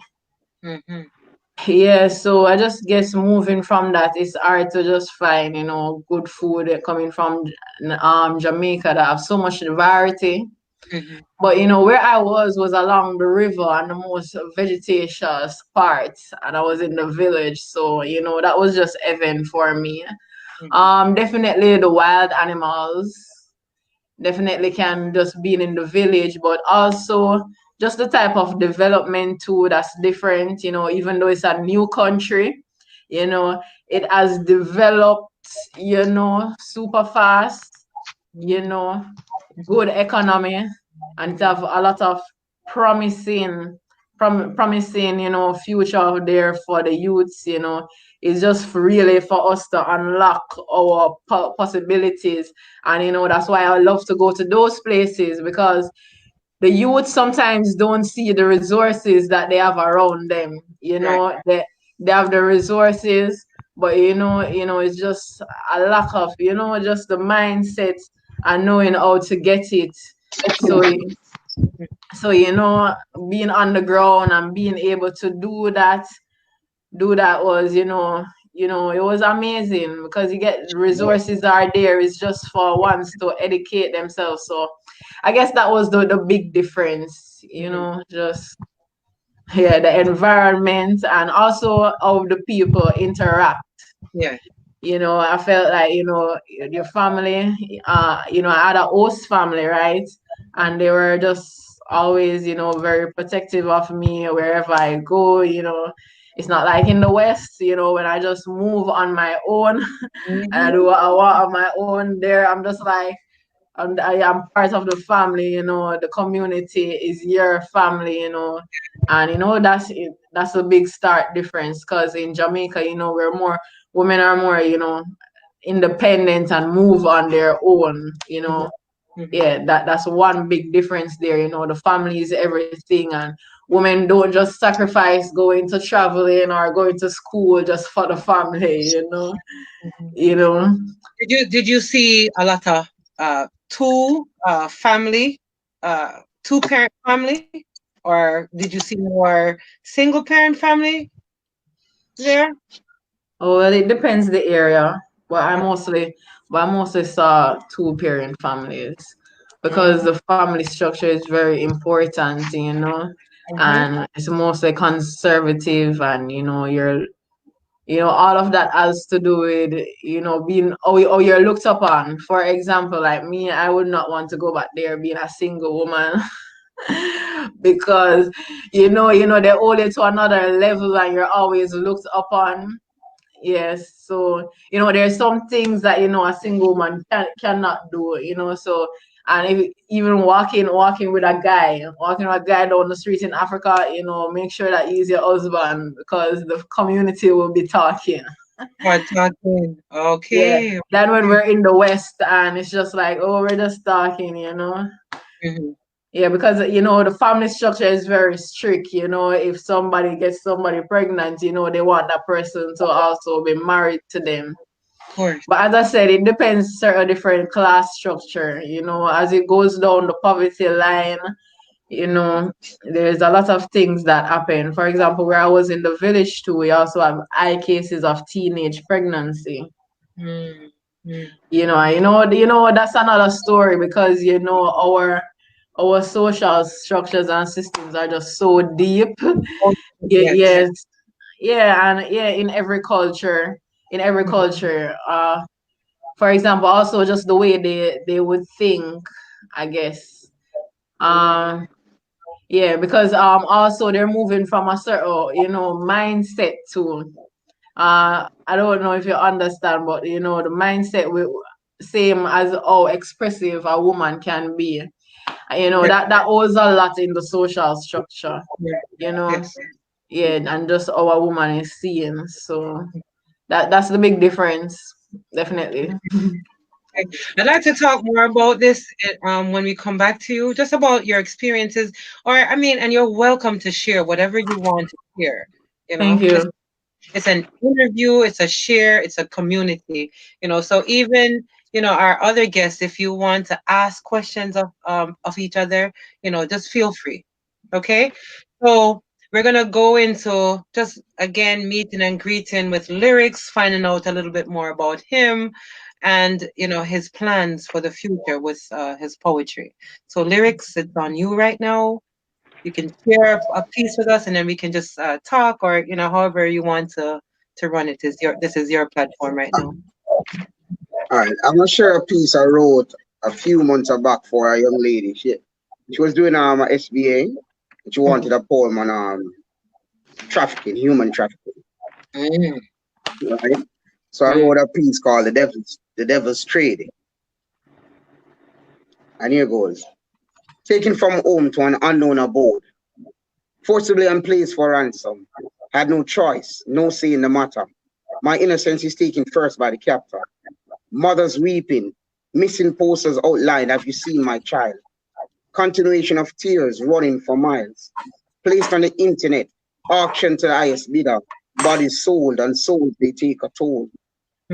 Hmm. Yeah, so I just guess moving from that, it's hard to just find, good food coming from Jamaica that have so much variety. Hmm. But where I was along the river and the most vegetatious parts, and I was in the village, so that was just heaven for me. Hmm. Definitely the wild animals definitely can just being in the village, but also just the type of development too that's different, even though it's a new country, you know, it has developed, super fast, you know, good economy, and it have a lot of promising promising, future out there for the youths, it's just really for us to unlock our possibilities. And that's why I love to go to those places, because the youth sometimes don't see the resources that they have around them. Right. They have the resources, but it's just a lack of, just the mindset and knowing how to get it. So so being on the ground and being able to do that was, it was amazing, because you get resources are there. It's just for ones to educate themselves. So I guess that was the big difference, Hmm. just, yeah, the environment and also how the people interact. Yeah. I felt like, your family, I had a host family, right? And they were just always, very protective of me wherever I go. It's not like in the West, when I just move on my own and I do Hmm. what I want on my own. There, I'm just like, I am part of the family, the community is your family, and that's it. That's a big start difference, because in Jamaica, we're more, women are more, independent and move on their own, Hmm. yeah, that's one big difference there. The family is everything, and women don't just sacrifice going to traveling or going to school just for the family, Hmm. you know. Did you see a lot of two family, two parent family, or did you see more single parent family there? Oh, well, it depends the area, but I mostly saw two parent families, because Mm-hmm. the family structure is very important, Mm-hmm. and it's mostly conservative, and all of that has to do with being, oh, you're looked upon. For example, like me, I would not want to go back there being a single woman. Because they hold it to another level, and you're always looked upon. Yes, so there's some things that a single woman cannot do. So, and if even walking with a guy down the street in Africa, make sure that he's your husband, because the community will be talking. We're talking. Yeah. Okay. Then when Okay. we're in the West, and it's just like, oh, we're just talking. Mm-hmm. Yeah, because the family structure is very strict. If somebody gets somebody pregnant, they want that person to also be married to them. Of course. But as I said, it depends certain different class structure. As it goes down the poverty line, you know, there's a lot of things that happen. For example, where I was in the village too, we also have high cases of teenage pregnancy. Mm-hmm. That's another story, because our social structures and systems are just so deep. Oh, yes. Yes, yeah, and yeah, in every culture, for example, also just the way they would think, I guess. Um, yeah, because also they're moving from a certain mindset to, I don't know if you understand, but the mindset with same as how expressive a woman can be. Yes. That owes a lot in the social structure, Yes. you know. Yes. Yeah, and just how a woman is seen. So that's the big difference, definitely. Okay. I'd like to talk more about this when we come back to you, just about your experiences, or I mean, and you're welcome to share whatever you want to share. Thank This you. it's an interview, it's a share, it's a community. So even our other guests, if you want to ask questions of each other, just feel free. Okay, so We're gonna go into just again meeting and greeting with lyrics, finding out a little bit more about him, and his plans for the future with his poetry. So lyrics, it's on you right now. You can share a piece with us, and then we can just talk, or however you want to run it. This is your platform right now. All right, I'm gonna share a piece I wrote a few months back for a young lady. She was doing a SBA, and she wanted a poem on trafficking, human trafficking, Mm, right? So I mm. wrote a piece called The Devil's Trade. And here goes. Taken from home to an unknown abode, forcibly and placed for ransom. Had no choice, no say in the matter. My innocence is taken first by the captor. Mothers weeping, missing posters outlined. Have you seen my child? Continuation of tears running for miles. Placed on the internet, auctioned to the highest bidder. Bodies sold, and souls they take a toll.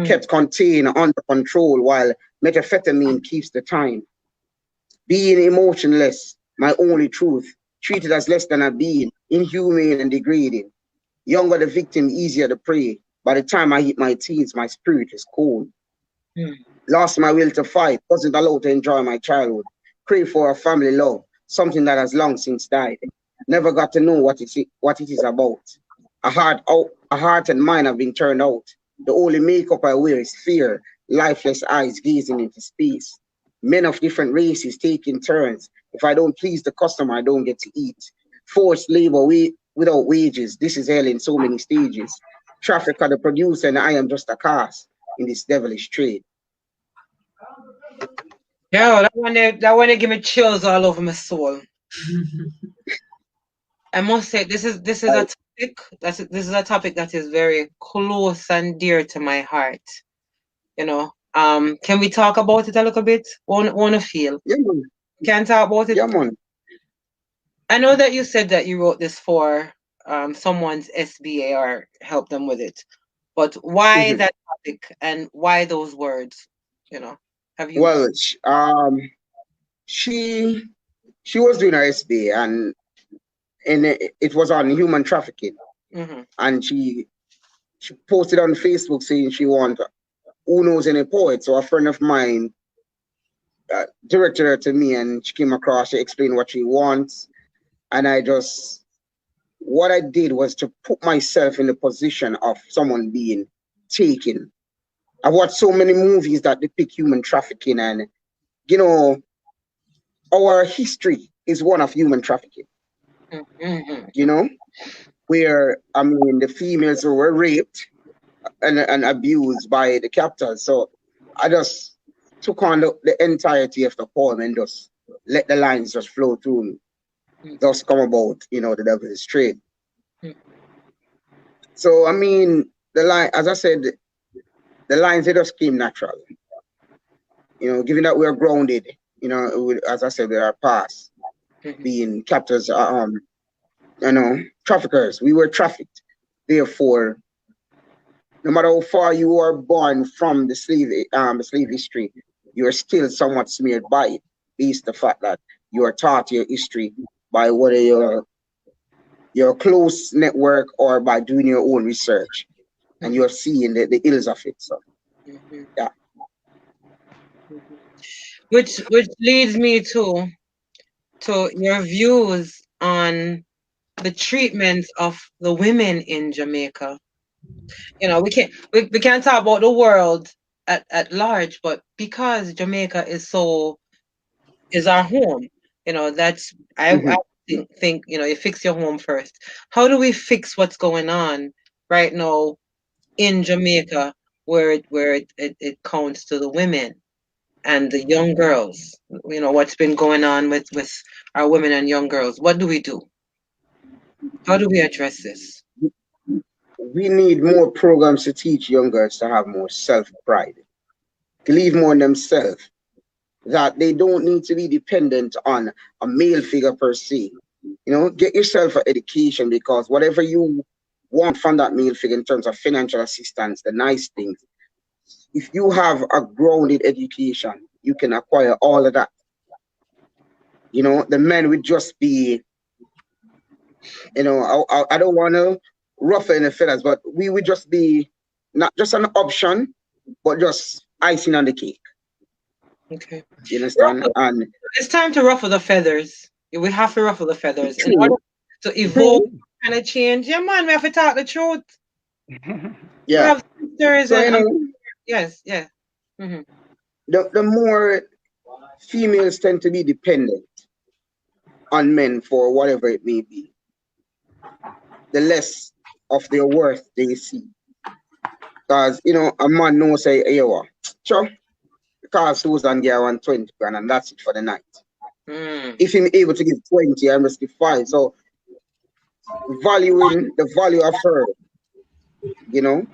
Kept contained under control while methamphetamine keeps the time. Being emotionless, my only truth, treated as less than a being, inhumane and degrading. Younger the victim, easier the prey. By the time I hit my teens, my spirit is cold. Lost my will to fight, wasn't allowed to enjoy my childhood. Crave for a family love, something that has long since died. Never got to know what it is about. A heart and mind have been turned out. The only makeup I wear is fear, lifeless eyes gazing into space. Men of different races taking turns. If I don't please the customer, I don't get to eat. Forced labor without wages. This is hell in so many stages. Traffic are the producer, and I am just a cast in this devilish trade. Yeah, that one give me chills all over my soul. I must say this is a topic that is very close and dear to my heart. Can we talk about it a little bit? Wanna feel? Yeah, man. Can talk about it. Yeah, man. I know that you said that you wrote this for someone's SBA or help them with it, but why Mhm. that topic and why those words? Have you? Well, she she was doing her SBA, and it was on human trafficking, Mm-hmm. and she posted on Facebook saying she want who knows any poet. So a friend of mine directed her to me, and she came across. She explained what she wants, and what I did was to put myself in the position of someone being taken. I've watched so many movies that depict human trafficking, and you know, our history is one of human trafficking. Mm-hmm. You know, where I mean, the females were raped and abused by the captors. So I just took on the entirety of the poem and just let the lines just flow through me. Just come about, the devil is trade. So I mean, the line, as I said, the lines they just came naturally. Given that we're grounded, as I said, with our past Mm-hmm. being captors, traffickers. We were trafficked. Therefore, no matter how far you are born from the slave history, you are still somewhat smeared by it, based the fact that you are taught your history by whether your close network or by doing your own research, and you're seeing the ills of it. So Mm-hmm. yeah. Mm-hmm. Which leads me to your views on the treatment of the women in Jamaica. We can't talk about the world at large, but because Jamaica is our home, that's I Mhm. think you fix your home first. How do we fix what's going on right now in Jamaica where it counts to the women and the young girls? What's been going on with our women and young girls? What do we do? How do we address this? We need more programs to teach young girls to have more self pride, believe more in themselves, that they don't need to be dependent on a male figure per se. Get yourself an education, because whatever you want from that male figure in terms of financial assistance, the nice things, if you have a grounded education, you can acquire all of that. The men would just be You know, I don't want to ruffle any feathers, but we would just be not just an option, but just icing on the cake. Okay. You understand? Ruffle. And It's time to ruffle the feathers. We have to ruffle the feathers in order true, to evolve, true, kind of change. Yeah, man, we have to talk the truth. We yeah. have sisters So you and know, yes, yeah. Hmm. the more females tend to be dependent on men for whatever it may be, the less of their worth they see. Because you know, a man knows say, hey, what, sure, because Susan get around 20 grand and that's it for the night. Mm. If he's able to give 20, I must give 5. So valuing the value of her, you know,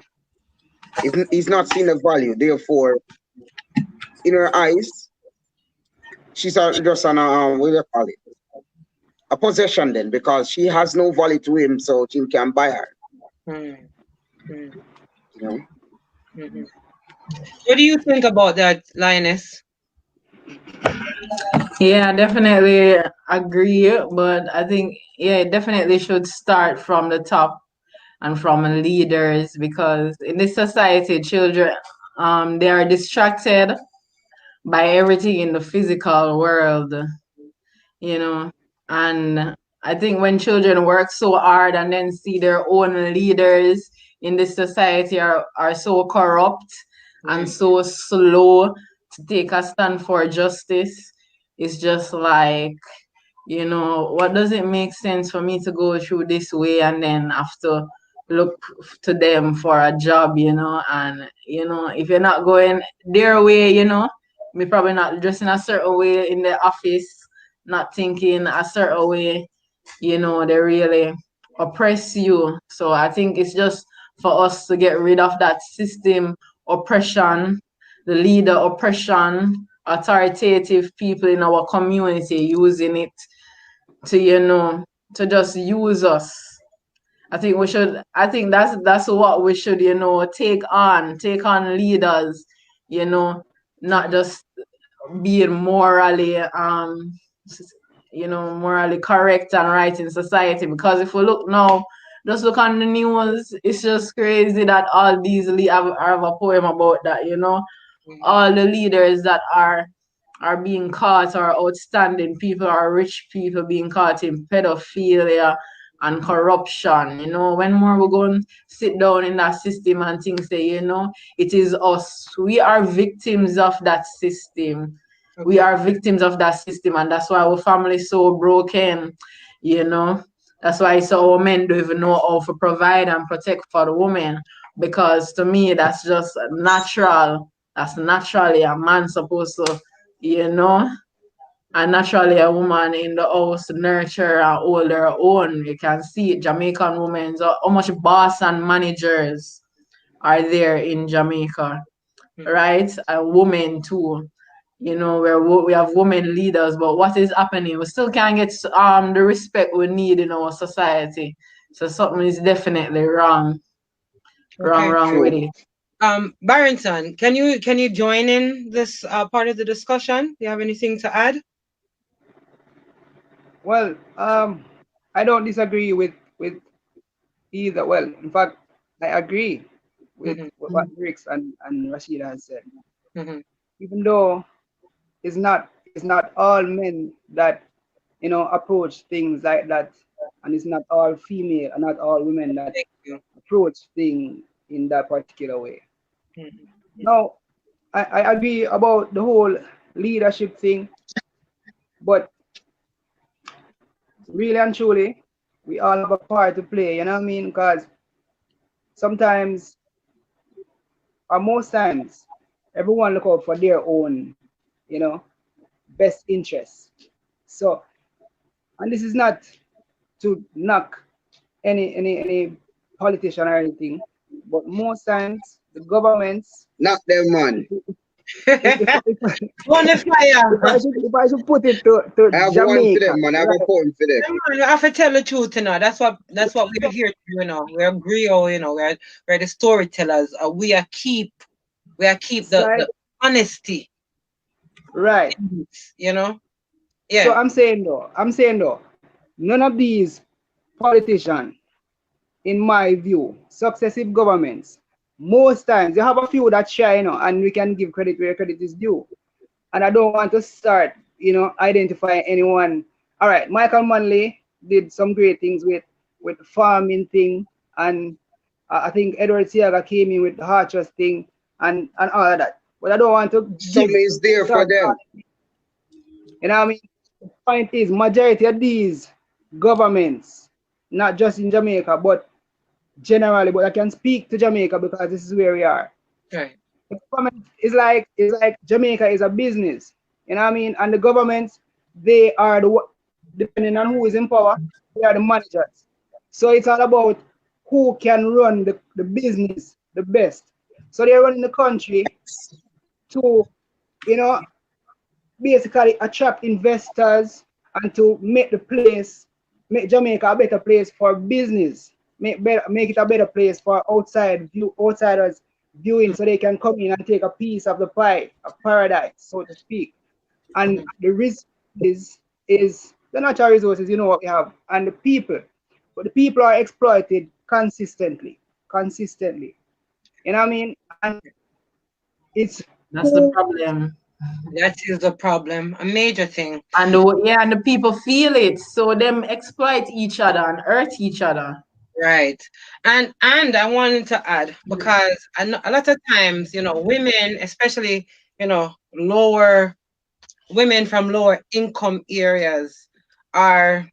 he's not seeing the value. Therefore, in her eyes, she's just an what do you call it? A possession then, because she has no value to him, so he can buy her. Mm. Mm. You know, Hmm. What do you think about that, Lioness? Yeah, definitely agree. But I think, yeah, it definitely should start from the top and from leaders because in this society, children, they are distracted by everything in the physical world, you know. And I think when children work so hard and then see their own leaders in this society are so corrupt and Mm. so slow to take a stand for justice, it's just like, what does it make sense for me to go through this way and then have to look to them for a job, and if you're not going their way, me probably not dressing a certain way in the office, not thinking a certain way, they really oppress you. So I think it's just for us to get rid of that system oppression, the leader oppression, authoritative people in our community using it to to just use us. I think that's what we should take on leaders, you know not just being morally correct and right in society, because if we look now, just look on the news, it's just crazy that all these I have a poem about that, Mm. all the leaders that are being caught, or outstanding people or rich people being caught in pedophilia and corruption. When more we go and sit down in that system and think, say, it is us. We are victims of that system. We Okay. are victims of that system, and that's why our family is so broken. You know, that's why so our men don't even know how to provide and protect for the women. Because to me, that's just natural. That's naturally a man supposed to, you know, and naturally a woman in the house nurture and hold her own. You can see it, Jamaican women, so how much boss and managers are there in Jamaica, Mm. right? And women too. Where we have women leaders, but what is happening? We still can't get the respect we need in our society. So something is definitely wrong, wrong, Okay. wrong with true. it. Barrington, can you join in this part of the discussion? Do you have anything to add? Well, I don't disagree with either. Well, in fact, I agree with Mm-hmm. what Briggs and Rashida has said. Mm-hmm. Even though it's not all men that approach things like that, and it's not all female and not all women that Thank you. approach things in that particular way. Mm-hmm. Now, I agree about the whole leadership thing, but really and truly, we all have a part to play. You know what I mean? Because sometimes, or most times, everyone look out for their own, you know, best interests. So, and this is not to knock any politician or anything, but most times the governments, Not them, if man. On the fire. if I should put it to I have one for Jamaica, them, man. I have a right? poem for them. Yeah, man, we have to tell the truth, That's what we're here to do, We're griot, we're the storytellers. We are keep the Right, honesty, right. you know. So Yeah. I'm saying though, none of these politician, in my view, successive governments, most times you have a few that shine, and we can give credit where credit is due. And I don't want to start, identifying anyone. All right, Michael Manley did some great things with farming thing, and I think Edward Siaga came in with the heart trust thing and all of that. But I don't want to Some give is there for start. them. You know what I mean? The point is, majority of these governments, not just in Jamaica, but generally, but I can speak to Jamaica because this is where we are. Right. The government is like Jamaica is a business. You know what I mean? And the governments, they are depending on who is in power, they are the managers. So it's all about who can run the business the best. So they're running the country to, you know, basically attract investors and to make the place, make Jamaica a better place for business, make it a better place for outsiders viewing, so they can come in and take a piece of the pie, of paradise, so to speak. And the risk is the natural resources, what we have, and the people. But the people are exploited consistently, consistently. You know what I mean? And it's That's the who problem. That is the problem, a major thing. And the people feel it, so them exploit each other and hurt each other. Right. And I wanted to add, because a lot of times, women, especially, lower women from lower income areas are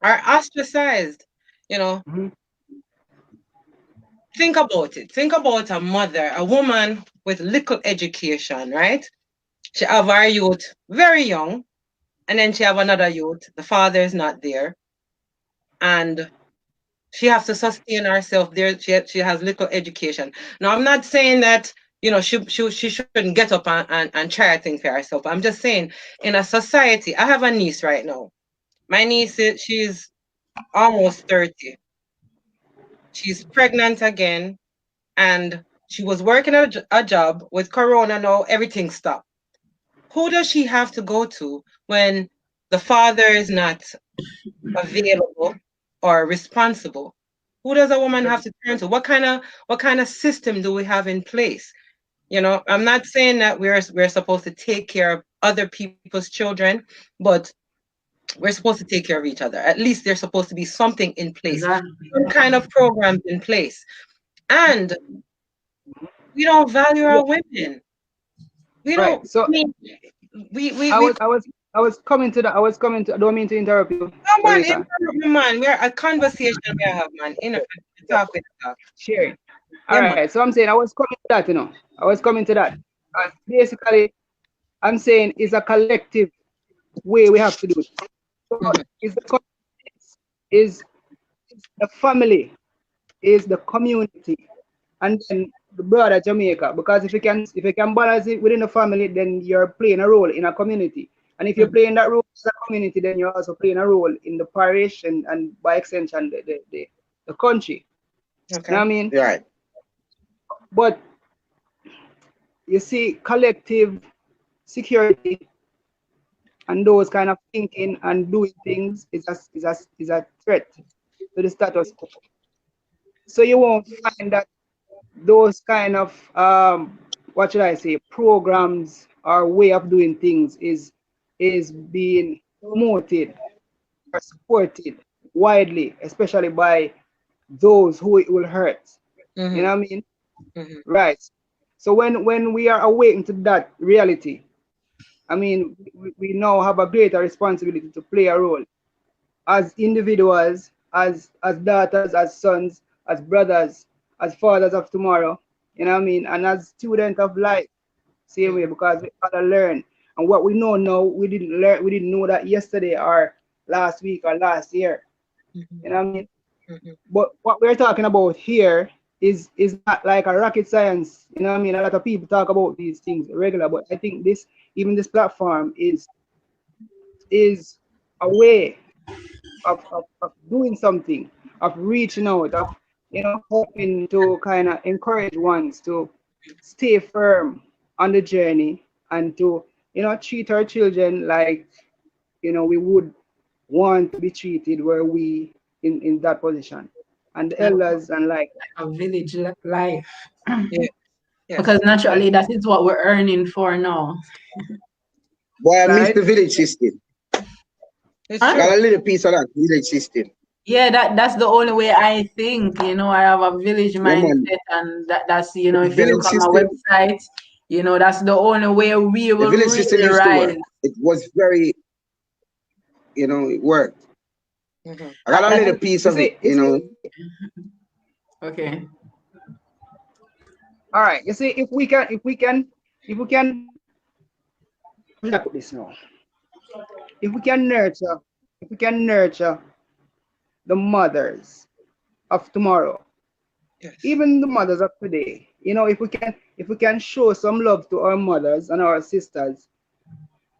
ostracized. You know, Mhm. think about it. Think about a mother, a woman with little education, right? She have her youth very young, and then she have another youth. The father is not there, and she has to sustain herself there. She has little education. Now, I'm not saying that she shouldn't get up and try things for herself. I'm just saying, in a society, I have a niece right now. My niece, she's almost 30. She's pregnant again, and she was working a job. With Corona now, everything stopped. Who does she have to go to when the father is not available or responsible? Who does a woman have to turn to? What kind of system do we have in place? I'm not saying that we're supposed to take care of other people's children, but we're supposed to take care of each other. At least there's supposed to be something in place, Exactly. some kind of programs in place. And we don't value Yeah, our women. We don't. right. I So mean, we I we was I was I was coming to that. I was coming to. I don't mean to interrupt you, come on, Loretta. interrupt me, man. We're a conversation we have, man. Talk with talk. Sharing. All Yeah, man. right. So I'm saying I was coming to that. I was coming to that. Basically, I'm saying it's a collective way we have to do it. So Mhm. is is the family, is the community, and then the broader Jamaica. Because if you can balance it within the family, then you're playing a role in a community. And if you're Mhm. playing that role as a community, then you're also playing a role in the parish and by extension the country. You know what Okay. I mean? Right. But you see, collective security and those kind of thinking and doing things is a threat to the status quo. So you won't find that those kind of what should I say, programs or way of doing things is being promoted or supported widely, especially by those who it will hurt. You Mhm. know what I mean? Mhm. Right. So when we are awakened to that reality, I mean, we now have a greater responsibility to play a role as individuals, as daughters, as sons, as brothers, as fathers of tomorrow. You know what I mean? And as students of life, same way, Mhm. because we gotta learn. And what we know now, we didn't know that yesterday or last week or last year. Mhm. You know what I mean? Mhm. But what we're talking about here is not like a rocket science. You know what I mean? A lot of people talk about these things regular, but I think even this platform is a way of doing something, of reaching out, of hoping to kind of encourage ones to stay firm on the journey and to treat our children like we would want to be treated, where we in that position. And the elders and like, A village life. Yeah. Yes. Because and naturally that is what we're earning for now. Boy, I miss right, the village system. It's I Huh? true. got a little piece of that village system. Yeah, that's the only way I think. I have a village Yeah, man. mindset, and that's The if you village look on my system, website, that's the only way we the will village system really used to rise. work. It was very, it worked. Mhm. I got a That little is piece you of see, it, you see, okay. all right, you see, if we can, how should I put this now? If we can nurture, if we can nurture the mothers of tomorrow, Yes. even the mothers of today, if we can show some love to our mothers and our sisters,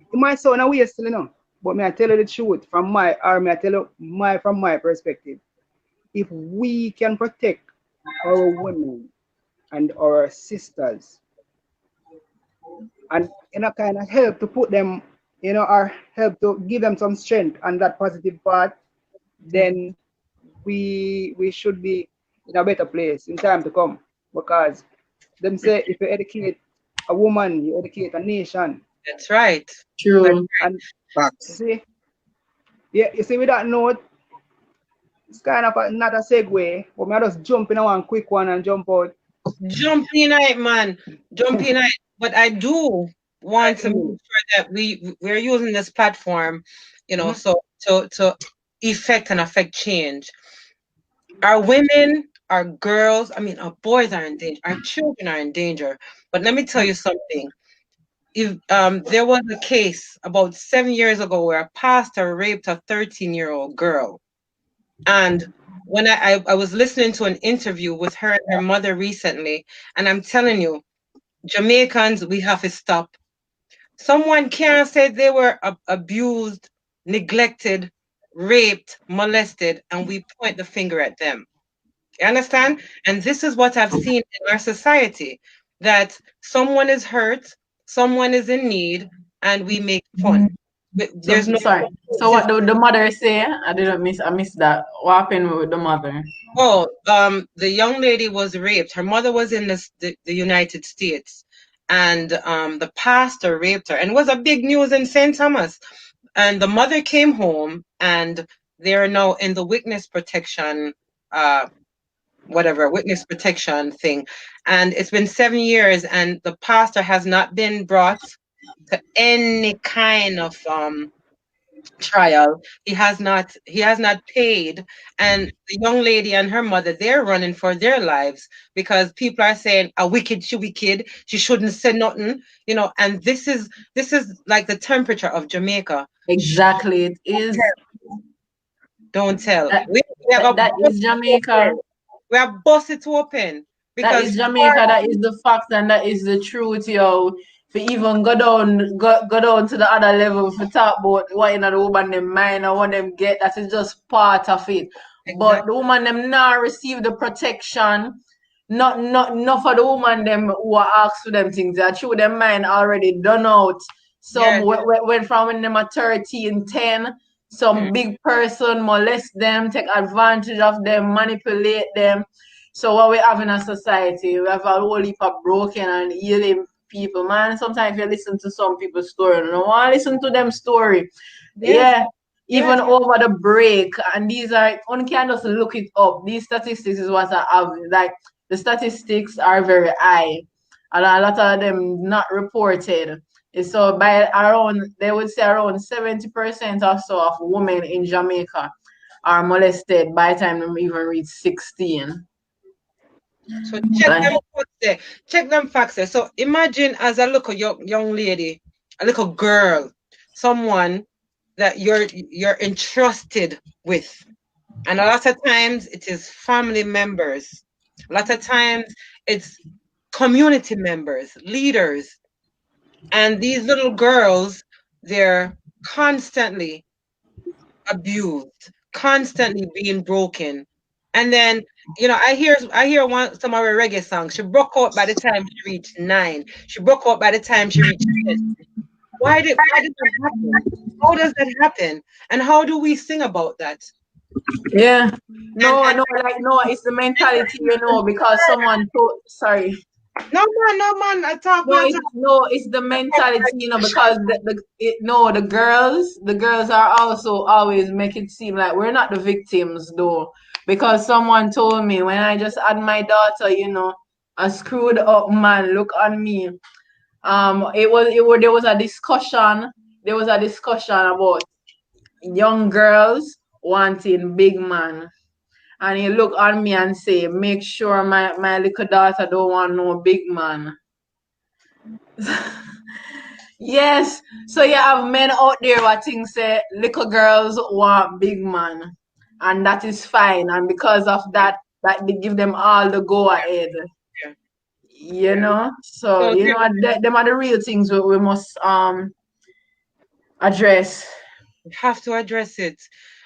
it might sound a way still, but may I tell you the truth may I tell you from my perspective, if we can protect our women and our sisters and kind of help to put them, or help to give them some strength and that positive part, Mhm. then we should be in a better place in time to come. Because them say if you educate a woman, you educate a nation. That's right. That's True. And you facts. see, yeah, you see, with that note, it's kind of not a segue, but me I just jump in a one quick one and jump out. jump in it, man. Jump in it. But I do want to make Mm, sure that we're using this platform, mhm. so to effect and affect change. Our women, our girls, I mean, our boys are in danger. Our children are in danger. But let me tell you something. If there was a case about 7 years ago where a pastor raped a 13-year-old girl, and when I was listening to an interview with her and her mother recently, and I'm telling you, Jamaicans, we have to stop. Someone can't say they were abused, neglected, raped, molested, and we point the finger at them. You understand? And this is what I've seen in our society, that someone is hurt, someone is in need, and we make fun. So There's no sorry. So what the mother say? I missed that. What happened with the mother? Oh, the young lady was raped. Her mother was in the United States, and the pastor raped her, and it was a big news in St. Thomas. And the mother came home, and they're now in the witness protection, uh, whatever witness protection thing. And it's been 7 years, and the pastor has not been brought to any kind of trial. He has not paid, and the young lady and her mother, they're running for their lives because people are saying a wicked, she shouldn't say nothing, and this is like the temperature of Jamaica. Shh, Exactly. It is don't tell. that We are gonna that bust is it Jamaica. open. We are bust it open That because is Jamaica. That is the fact, and that is the truth, yo. If you even go down to the other level, if you talk about what in the woman them mind and what them get, that is just part of it. But exactly. the woman them not receive the protection. Not for the woman them who are asked for them things. That true, them mind already done out. Some Yes. went from when them are 13, 10. Some big person molest them, take advantage of them, manipulate them. So what we have in a society, we have a whole heap of broken and healing people, man. Sometimes you listen to some people's story, you don't want to listen to them story. Yes. Yeah, even Yes. over the break, and these are one can just look it up. These statistics is what I have. Like the statistics are very high, and a lot of them not reported. So by around, they would say around 70% or so of women in Jamaica are molested by the time they even reach 16. So check Like, them facts there. Check them facts there. So imagine as a little young lady, a little girl, someone that you're entrusted with. And a lot of times it is family members. A lot of times it's community members, leaders. And these little girls, they're constantly abused, constantly being broken. And then, I hear some of her reggae songs. She broke out by the time she reached 9. She broke out by the time she reached 10. Why did that happen? How does that happen? And how do we sing about that? Yeah. No, And no, like no, it's the mentality, because someone told sorry. no man, I talk No, man. it's the mentality, because the girls are also always make it seem like we're not the victims though. Because someone told me when I just had my daughter, a screwed up man look on me. There was a discussion about young girls wanting big man. And he look on me and say, make sure my little daughter don't want no big man. Yes. So you have men out there who think say little girls want big man. And that is fine. And because of that they give them all the go ahead. Yeah. So So them are the real things we must address. we have to address it.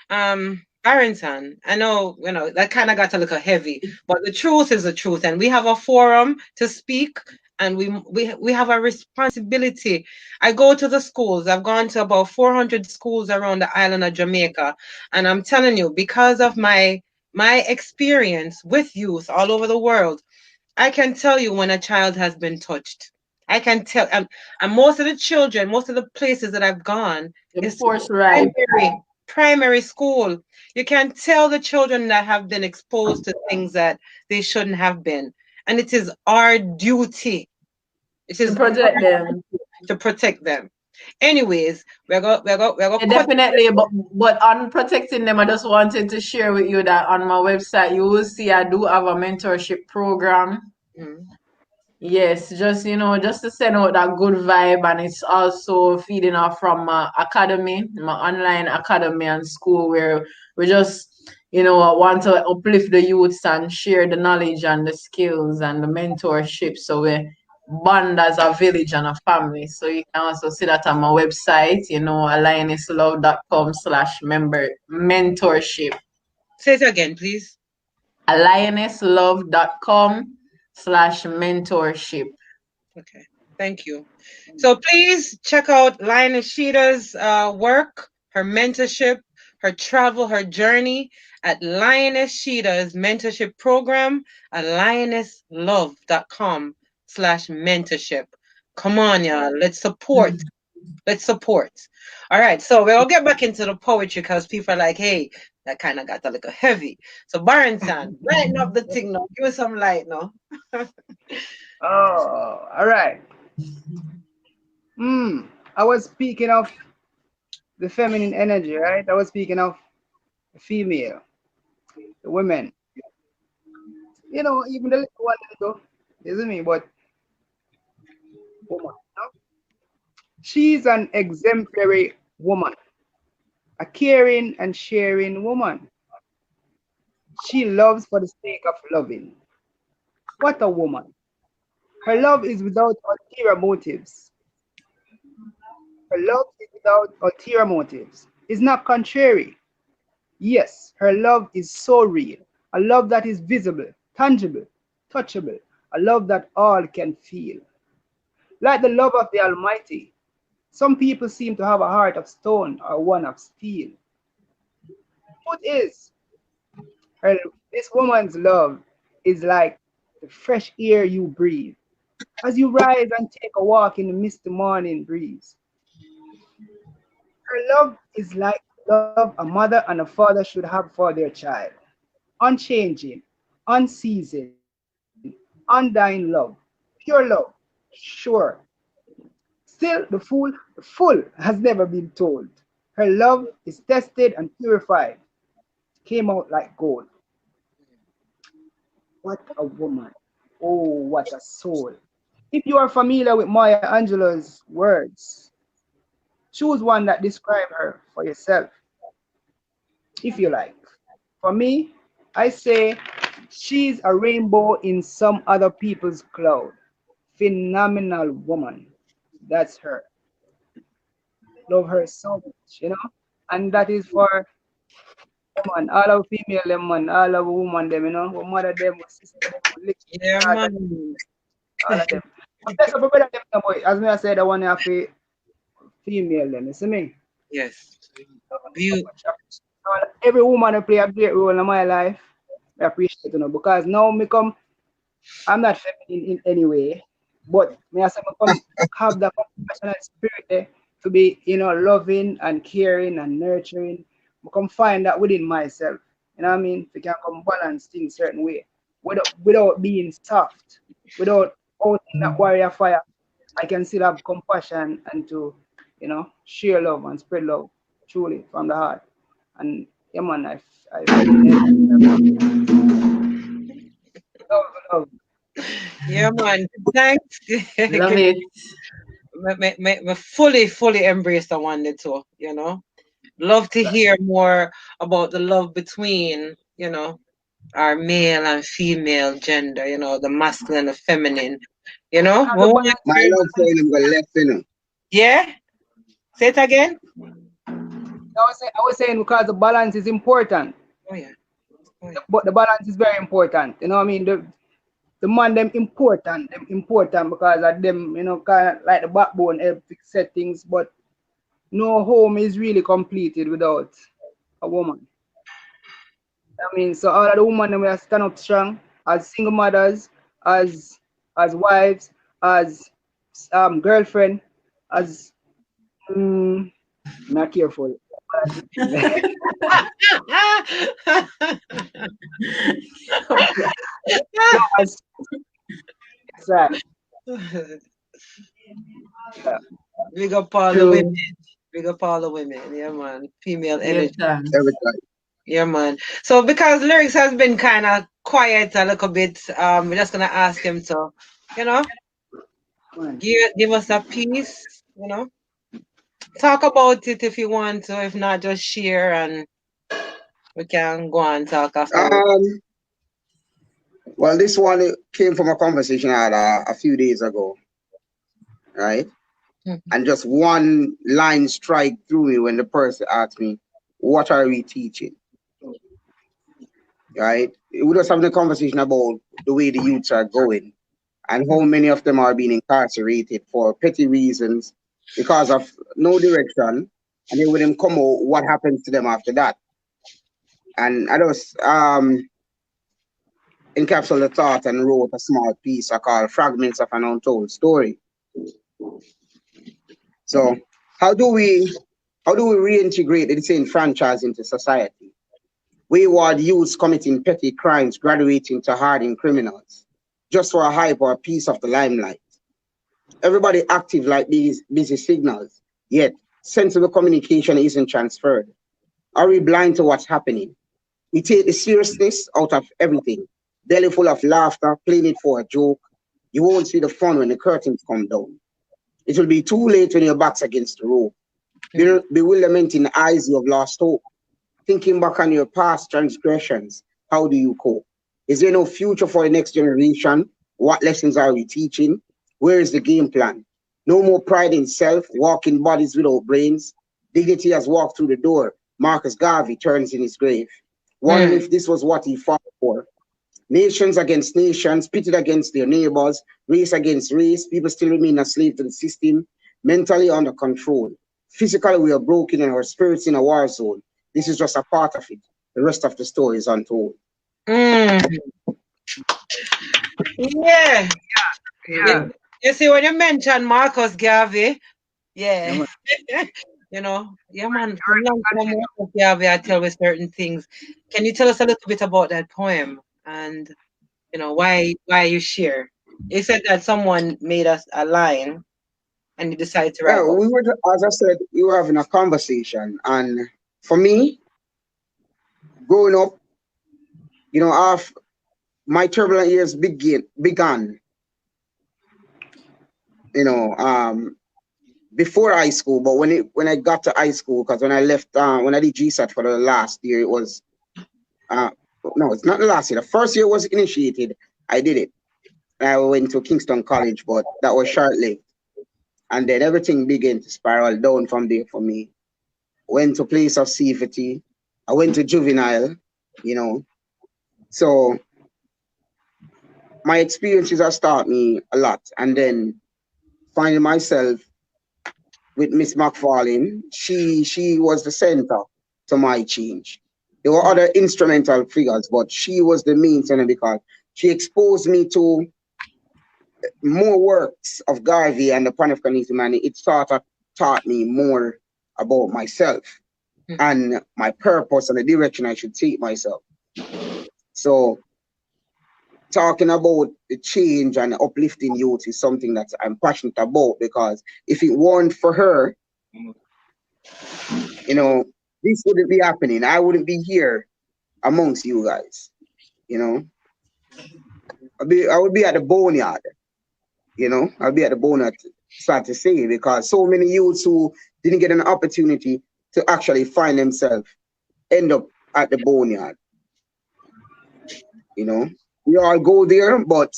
Barrington, I know, that kind of got a little heavy, but the truth is the truth, and we have a forum to speak, and we have a responsibility. I go to the schools. I've gone to about 400 schools around the island of Jamaica, and I'm telling you, because of my experience with youth all over the world, I can tell you when a child has been touched. I can tell, and most of the children, most of the places that I've gone Them is forthright. primary school. You can tell the children that have been exposed to things that they shouldn't have been. And it is our duty. It To is protect them. to protect them. Anyways, we're going to Yeah, cut. definitely, but on protecting them, I just wanted to share with you that on my website you will see I do have a mentorship program. Mhm. Yes, just to send out that good vibe, and it's also feeding off from my academy, my online academy and school, where we just want to uplift the youths and share the knowledge and the skills and the mentorship. So we bond as a village and a family. So you can also see that on my website, lionesslove.com/member mentorship. Say it again, please. lionesslove.com/mentorship. Okay, thank you. So please check out Lioness Sheeta's work, her mentorship, her travel, her journey at Lioness Sheeta's mentorship program at lionesslove.com/mentorship. Come on, y'all. Let's support. Let's support. All right, so we'll get back into the poetry because people are like, hey, that kind of got a little heavy. So Barrington, lighten up the thing now. Give us some light now. Oh, all right. I was speaking of the feminine energy, right? I was speaking of the female, the women. Even the little one, isn't me? But woman, she's an exemplary woman, a caring and sharing woman. She loves for the sake of loving. What a woman. Her love is without ulterior motives. Her love is without ulterior motives. It's not contrary. Yes, her love is so real. A love that is visible, tangible, touchable. A love that all can feel. Like the love of the Almighty, some people seem to have a heart of stone or one of steel. Truth is, her, this woman's love is like the fresh air you breathe as you rise and take a walk in the misty morning breeze. Her love is like love a mother and a father should have for their child. Unchanging, unceasing, undying love, pure love, sure. Still, the fool has never been told. Her love is tested and purified, came out like gold. What a woman. Oh, what a soul. If you are familiar with Maya Angelou's words, choose one that describe her for yourself, if you like. For me, I say she's a rainbow in some other people's cloud. Phenomenal woman. That's her. Love her so much. And that is for woman, all our female them man, all our woman them. Our mother them, our sister them, our little Yeah, daughter, man. all of them. But that's up brother them no boy. As me I said, I want to female them, you see me? Yes. Love them so View. much. Every woman who play a great role in my life, I appreciate because now I'm not feminine in any way, but me I say me come have that compassionate spirit to be, loving and caring and nurturing. I come find that within myself. You know what I mean? We can come balance things certain way. Without being soft, without outing that warrior fire, I can still have compassion and to, share love and spread love truly from the heart. And yeah man, I resonate love, love. Yeah, man. Thanks. Love it. Me fully embrace the one that too, Love to hear more about the love between, our male and female gender, the masculine and feminine, Because the balance, My love for him go left. Yeah? Say it again? I was saying because the balance is important. Oh, yeah. Oh, yeah. But the balance is very important. You know what I mean? The man them important because of them, kind of like the backbone help fix set things, but no home is really completed without a woman. I mean, so all of the women them will stand up strong as single mothers, as wives, as girlfriend, as not careful. No, as that's right. Yeah. Big up all the women. True. Big up all the women. Yeah, man. Female Yes, energy. sir. Every time. Yeah, man. So because lyrics has been kind of quiet a little bit, we're just gonna ask him to, you know, Man. give us a piece, Talk about it if you want to. If not, just share and we can go and talk afterwards. Well, this one came from a conversation I had a few days ago, right? Mhm. And just one line strike through me when the person asked me, "What are we teaching?" Right? We were just having a conversation about the way the youths are going and how many of them are being incarcerated for petty reasons because of no direction. And then when them come out, what happens to them after that? And I just encapsulated the thought and wrote a small piece I call Fragments of an Untold Story. So how do we reintegrate the disenfranchised into society? Wayward youths committing petty crimes, graduating to hardened criminals, just for a hype or a piece of the limelight. Everybody active like these busy signals, yet sensible communication isn't transferred. Are we blind to what's happening? We take the seriousness out of everything. Belly full of laughter, playing it for a joke. You won't see the fun when the curtains come down. It will be too late when your back's against the rope. Bewilderment in the eyes, you have lost hope. Thinking back on your past transgressions, how do you cope? Is there no future for the next generation? What lessons are we teaching? Where is the game plan? No more pride in self, walking bodies without brains. Dignity has walked through the door. Marcus Garvey turns in his grave, wondering if this was what he fought for. Nations against nations, pitted against their neighbors, race against race, people still remain a slave to the system, mentally under control. Physically, we are broken and our spirits in a war zone. This is just a part of it. The rest of the story is untold. Mm. Yeah. Yeah. You see, when you mention Marcus Garvey, Yeah, yeah, man. yeah, man, from long time Marcus Garvey, I tell with certain things. Can you tell us a little bit about that poem and why you share? You said that someone made us a line and you decided to write Yeah, about. we were, as I said, we were having a conversation. And for me, growing up, off my turbulent years began, you know, um, before high school. But when I got to high school, because when I left, when I did GSAT for the last year, it was uh, no, it's not the last year. The first year was initiated. I did it. I went to Kingston College, but that was short lived. And then everything began to spiral down from there for me. Went to place of safety. I went to juvenile, you know. So my experiences have taught me a lot. And then finding myself with Miss McFarlane, she was the center. to my change. There were other instrumental figures, but she was the main center because she exposed me to more works of Garvey and the Pan Africanism, and it sort of taught me more about myself and my purpose and the direction I should take myself. So talking about the change and uplifting youth is something that I'm passionate about, because if it weren't for her, you know, this wouldn't be happening. I wouldn't be here amongst you guys. You know, I would be at the boneyard. You know, I'll be at the boneyard, sad to say, because so many youths who didn't get an opportunity to actually find themselves end up at the boneyard. You know, we all go there, but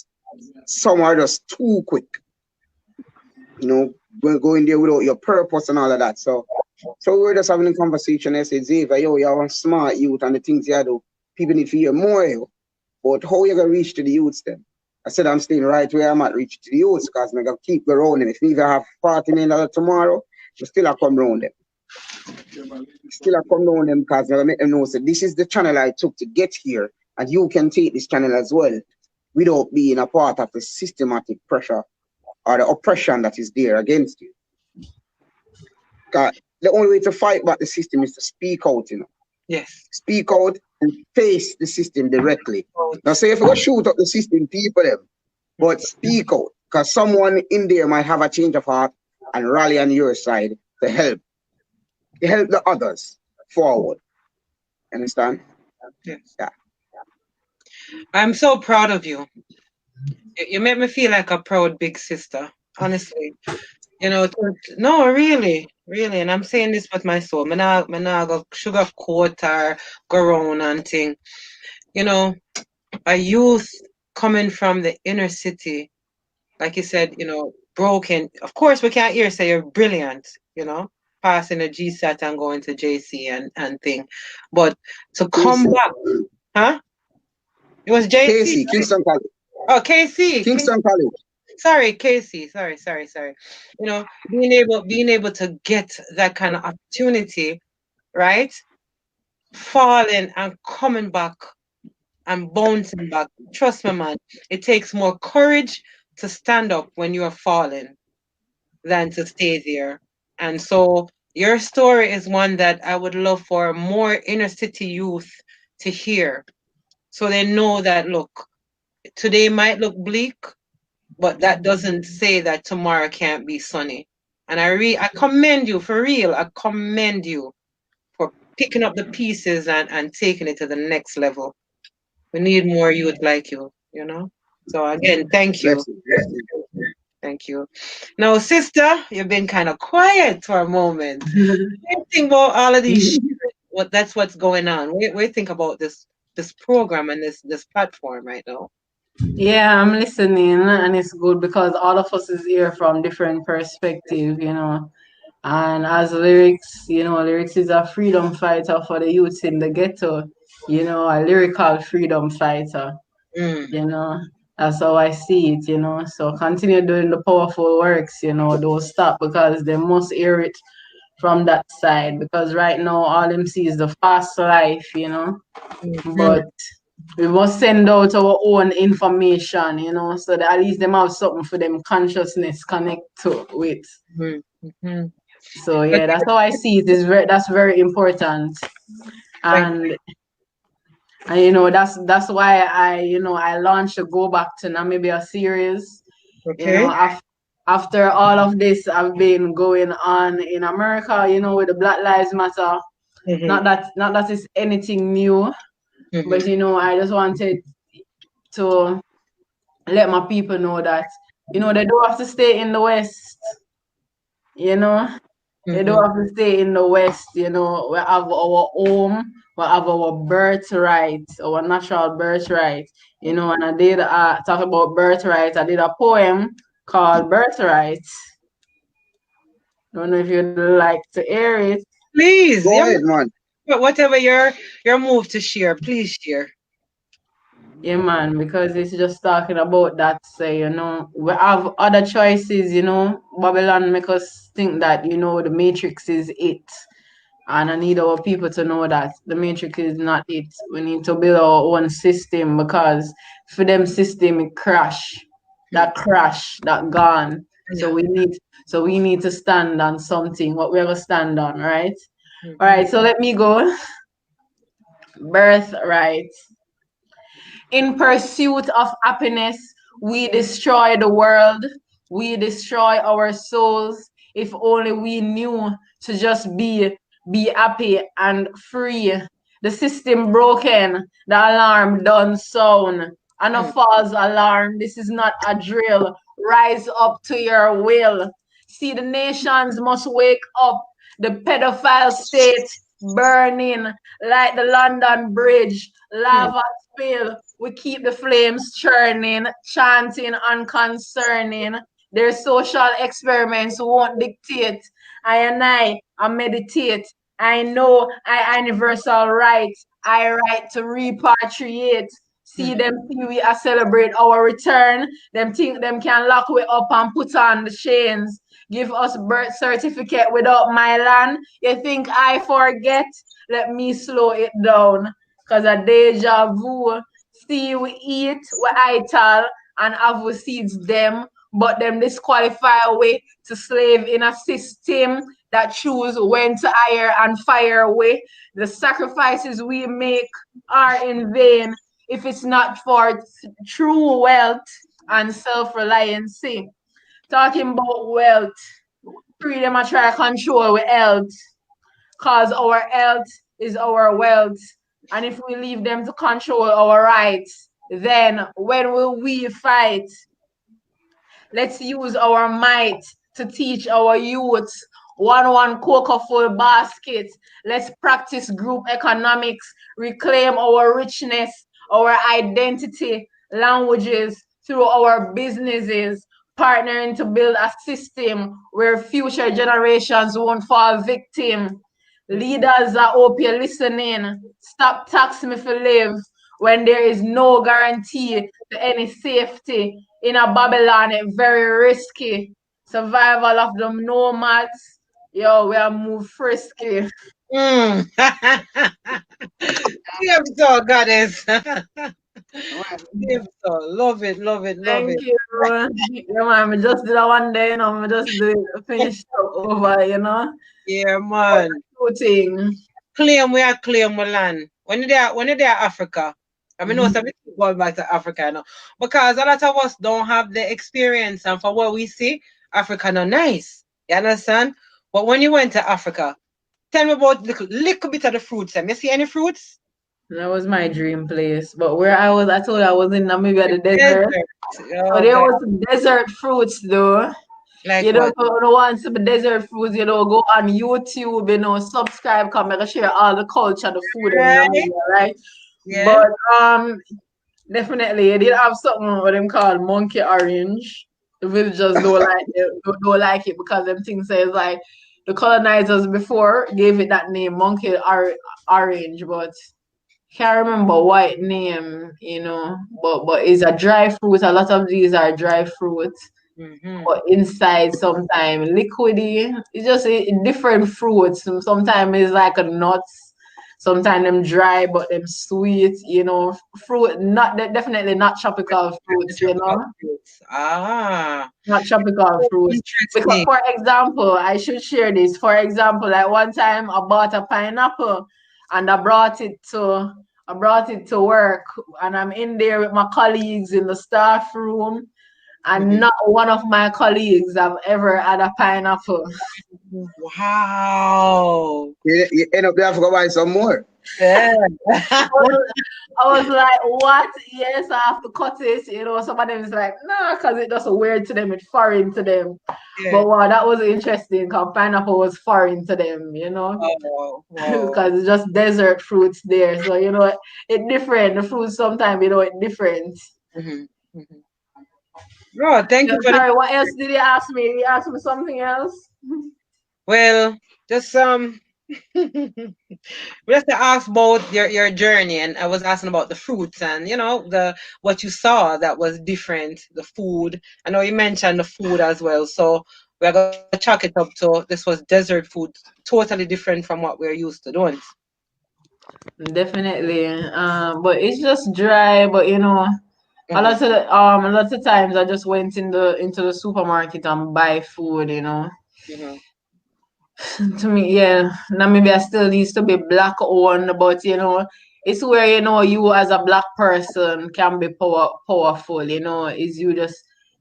some are just too quick. You know, going there without your purpose and all of that. So we're just having a conversation. I said, Xavier, yo, you're a smart youth and the things you do, people need to hear more, yo. But how you gonna reach to the youths then? I said I'm staying right where I'm at, reach to the youths, because I'm gonna keep going around them. If me even have $40 million tomorrow, we still I come around them. Still I come around them, because I'm gonna make them know, so this is the channel I took to get here, and you can take this channel as well without being a part of the systematic pressure or the oppression that is there against you. Because the only way to fight back the system is to speak out, you know. Yes. Speak out and face the system directly. Now, say if you go shoot up the system, people them, but speak out, because someone in there might have a change of heart and rally on your side to help the others forward. Understand? Yes. Yeah. I'm so proud of you. You make me feel like a proud big sister, honestly. You know, no, really, and I'm saying this with my soul. I'm not go sugarcoat or go around and thing. You know, a youth coming from the inner city, like you said, you know, broken. Of course, we can't hear say you're brilliant, you know, passing a GSAT and going to JC and thing. But to come KC. back, huh? It was JC. KC, Kingston College. Oh, KC. Kingston College. Sorry, Casey. Sorry. You know, being able to get that kind of opportunity, right? Falling and coming back and bouncing back. Trust me, man. It takes more courage to stand up when you are falling than to stay there. And so your story is one that I would love for more inner city youth to hear. So they know that, look, today might look bleak, but that doesn't say that tomorrow can't be sunny. And I commend you for real. I commend you for picking up the pieces and taking it to the next level. We need more youth like you, you know? So again, thank you. Thank you. Now, sister, you've been kind of quiet for a moment. What do you think about all of these shit? That's what's going on. What do you think about this program and this platform right now? Yeah, I'm listening, and it's good because all of us is here from different perspective, you know. And as lyrics, you know, lyrics is a freedom fighter for the youths in the ghetto, you know, a lyrical freedom fighter, you know. That's how I see it, you know. So continue doing the powerful works, you know, don't stop, because they must hear it from that side. Because right now all them see is the fast life, you know. But we must send out our own information, you know, so that at least them have something for them consciousness connect to with. So yeah, that's how I see it. That's very important, and you know that's why I launched a Go Back to Namibia series. Okay. You know, after all of this, I've been going on in America, you know, with the Black Lives Matter. Not that it's anything new, but you know, I just wanted to let my people know that, you know, they don't have to stay in the West, you know. They don't have to stay in the West, you know. We have our home, we have our birthright, our natural birthright, you know. And I did talk about birthright. I did a poem called Birthright. Don't know if you'd like to hear it. Please, go ahead, man. Whatever your move to share, please share. Yeah, man, because it's just talking about that, say, you know, we have other choices, you know. Babylon make us think that, you know, the Matrix is it. And I need our people to know that the matrix is not it. We need to build our own system because for them system it crash, that gone. So we need to stand on something. What we're gonna stand on, right? All right, so let me go. Birthright. In pursuit of happiness, we destroy the world. We destroy our souls. If only we knew to just be happy and free. The system broken. The alarm done sound. And a false alarm. This is not a drill. Rise up to your will. See, the nations must wake up. The pedophile state burning like the London Bridge. Lava spill. We keep the flames churning, chanting unconcerning. Their social experiments won't dictate. I meditate. I know I universal right. I right to repatriate. See them see we are celebrate our return. Them think them can lock we up and put on the chains. Give us birth certificate without my land. You think I forget? Let me slow it down. Cause a deja vu. See we eat, we ital, and have we seeds them, but them disqualify away to slave in a system that choose when to hire and fire away. The sacrifices we make are in vain if it's not for true wealth and self-reliancy. Talking about wealth, freedom I try to control with health, cause our health is our wealth. And if we leave them to control our rights, then when will we fight? Let's use our might to teach our youth one cocoa full basket. Let's practice group economics, reclaim our richness, our identity, languages through our businesses, partnering to build a system where future generations won't fall victim. Leaders, I hope you're listening. Stop taxing me for live when there is no guarantee to any safety. In a Babylon, it's very risky. Survival of the nomads. Yo, we are move frisky. Damn, so goddess. Damn, so love it, love it, love Thank it. you. Yeah, man, I just did that one day, I just do it, finish over, Yeah, man. Shooting. Claim we land. When you're there Africa, I mean, no, some people going back to Africa now. Because a lot of us don't have the experience, and for what we see, Africa not nice. You understand? But when you went to Africa, tell me about little bit of the fruits. You see any fruits? That was my dream place. But where I told you I was in Namibia, the desert. Desert. So Oh, there God. was some desert fruits though. Like You know, what? if you don't want some desert foods, go on YouTube, subscribe, come make share all the culture, the food in Right? Namibia, right? Yeah. But definitely it did have something what them called monkey orange. The villagers don't like it because them things says like the colonizers before gave it that name, orange, but can't remember what name, but it's a dry fruit. A lot of these are dry fruits. But inside sometimes liquidy. It's just different fruits. Sometimes it's like a nuts. Sometimes them dry, but them sweet. Fruit not definitely not tropical fruits. Ah, Not tropical fruits. Because, interesting. for example, I should share this. For example, like one time I bought a pineapple and I brought it to work, and I'm in there with my colleagues in the staff room, and not one of my colleagues have ever had a pineapple. Wow. You end up there to go buy some more. Yeah. I was like, what? Yes, I have to cut it. Some of them is like, nah, because it just weird to them, it's foreign to them. Yeah. But wow, that was interesting because pineapple was foreign to them, Oh, wow. because it's just desert fruits there. So, it's different. The fruits sometimes, it's different. Oh, thank you for Sorry, what else did he ask me? He asked me something else? Well, just we have to ask about your journey, and I was asking about the fruits and the what you saw that was different, the food. I know you mentioned the food as well. So We're gonna chalk it up to this was desert food, totally different from what we're used to doing. Definitely. But it's just dry. But Mm-hmm. a lot of times I just went into the supermarket and buy food. Mm-hmm. To me, yeah, Namibia still needs to be black owned, but it's where you as a black person can be powerful. Is you just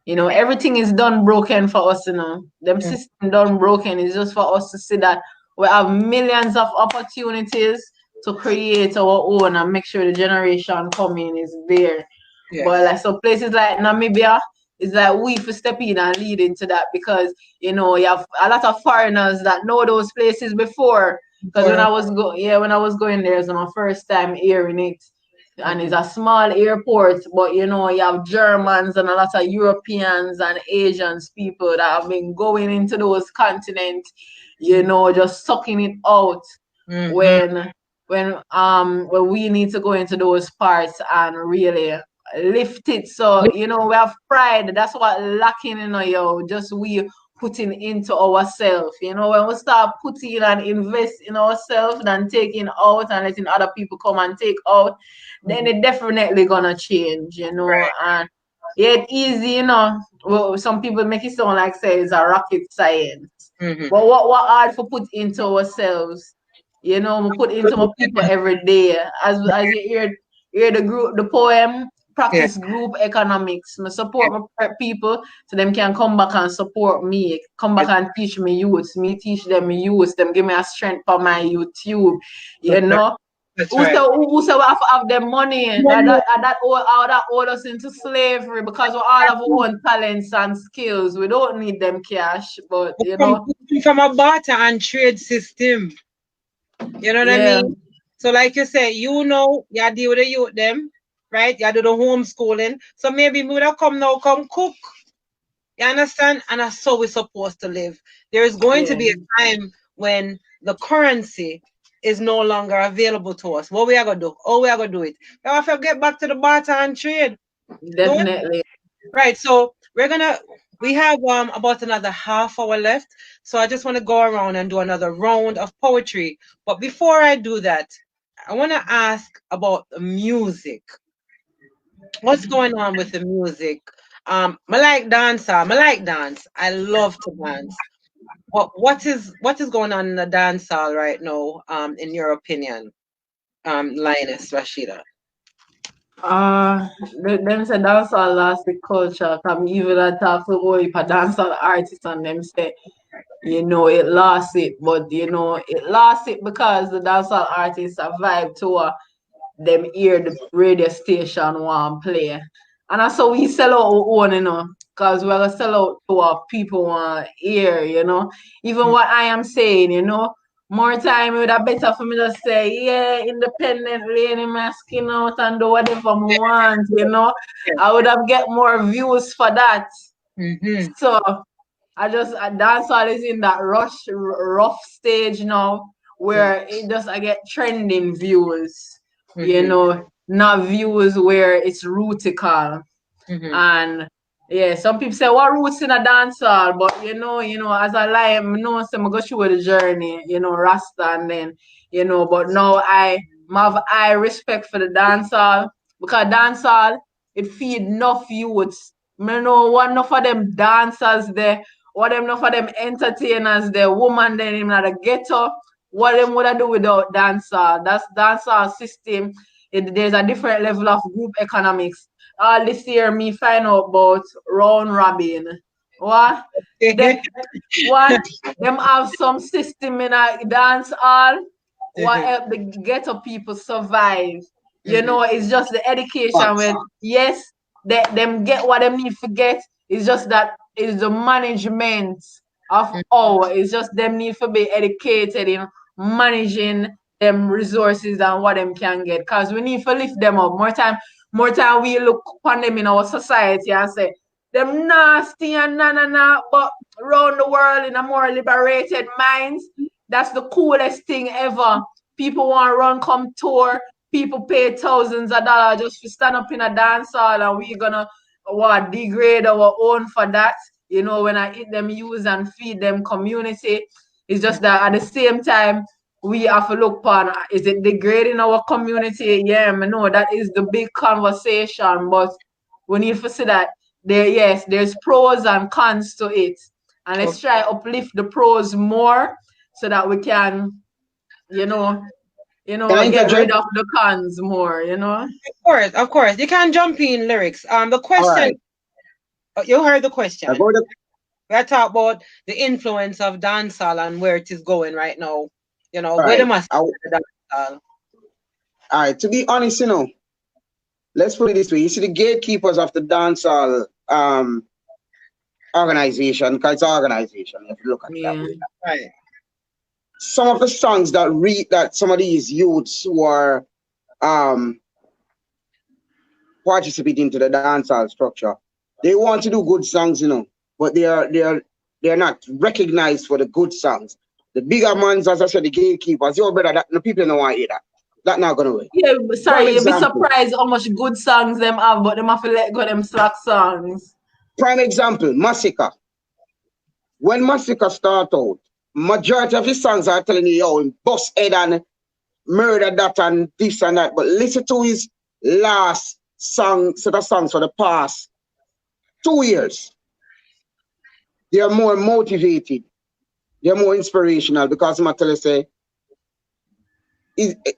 everything is done broken for us. Them system done broken. It's just for us to see that we have millions of opportunities to create our own and make sure the generation coming is there. But Yes. like so places like Namibia, it's like we for step in and lead into that because you have a lot of foreigners that know those places before. Because For when I was going there, it was my first time hearing it, and it's mm-hmm. a small airport, but you have Germans and a lot of Europeans and Asians people that have been going into those continents, just sucking it out Mm-hmm. when when we need to go into those parts and really lift it. So we have pride. That's what lacking just we putting into ourselves. When we start putting and invest in ourselves and taking out and letting other people come and take out, then it definitely gonna change. Right. And yeah, it's easy. Well, some people make it sound like say it's a rocket science, Mm-hmm. but what hard for put into ourselves. We put into my people every day. As you hear the poem, Yeah. practice group economics. I support my people so them can come back and support me. Come back and teach me youths. Me teach them youths. Them give me a strength for my YouTube. You That's right. know. That's Who say right. we have to have them money that hold us into slavery because we all have our own talents and skills. We don't need them cash, but From a barter and trade system. You know what I yeah, mean? So like you say, you deal with the youth them, right? You do the homeschooling. So maybe we would have come cook. You understand? And that's how we're supposed to live. There is going to yeah, be a time when the currency is no longer available to us. What we are gonna do? Oh, we are gonna do it. We have to get back to the barter and trade. Don't definitely. right. So we have about another half hour left. So I just want to go around and do another round of poetry. But before I do that, I want to ask about the music. What's going on with the music? I like dance. I like dance. I love to dance. What is going on in the dance hall right now? In your opinion, Lioness Rashida. Uh, them say dancehall lost the culture. Come even I talk to if a dancehall artist and them say, it lost it, but it lost it because the dancehall artist survived to them hear the radio station want play. And that's how we sell out our own, because we're gonna sell out to our people want hear. Even what I am saying, more time it would have better for me to say, yeah, independently and my skin out and do whatever I want. I would have get more views for that. Mm-hmm. So I dance all is in that rough stage now where I get trending views, Mm-hmm. not views where it's rootical. Mm-hmm. And yeah, some people say what roots in a dancehall, but as a lion, I know some go through the journey, Rasta and then, but now I have high respect for the dancehall because dancehall it feed enough youths. I know what enough of them dancers there, what them enough of them entertainers there, woman then in the ghetto, what them would I do without dancehall? That's dancehall system. There's a different level of group economics this year me find out about round robin. What? Them, what? Them have some system in a dance hall. What Mm-hmm. help the ghetto people survive? Mm-hmm. It's just the education Facts. when yes, them get what them need to get. It's just that is the management of all. It's just them need to be educated in managing them resources and what them can get. Cause we need to lift them up. More time we look upon them in our society and say, them nasty and na, but around the world in a more liberated minds, that's the coolest thing ever. People want to run, come tour. People pay thousands of dollars just to stand up in a dance hall and we're gonna degrade our own for that. you know, when I eat them, use and feed them community. It's just that at the same time, we have to look upon, is it degrading our community? Yeah, I know that is the big conversation, but we need to see that there's pros and cons to it. And let's try uplift the pros more so that we can, you know, Can I get rid interject? of the cons more, you know. Of course. You can jump in lyrics. The All question, right. you heard the I question. go to, We are talking about the influence of dancehall and where it is going right now. You know, all where the right. mass All dancehall. right. To be honest, let's put it this way. You see the gatekeepers of the dancehall organization, because it's an organization, if you look at it that Yeah. way. Right. Some of the songs that some of these youths who are um participating to the dancehall structure, they want to do good songs, but they are not recognized for the good songs. The bigger ones, as I said, the gatekeepers, yo brother, that the people don't want to hear that. That not gonna work. Yeah, Prime sorry, you'll be example. surprised how much good songs them have, but them have to let go them slack songs. Prime example, Massacre. When Massacre start out, majority of his songs are telling you, yo, bust head and murder that and this and that. But listen to his last set of songs for the past 2 years. They are more motivated. They are more inspirational because I'm tell you say,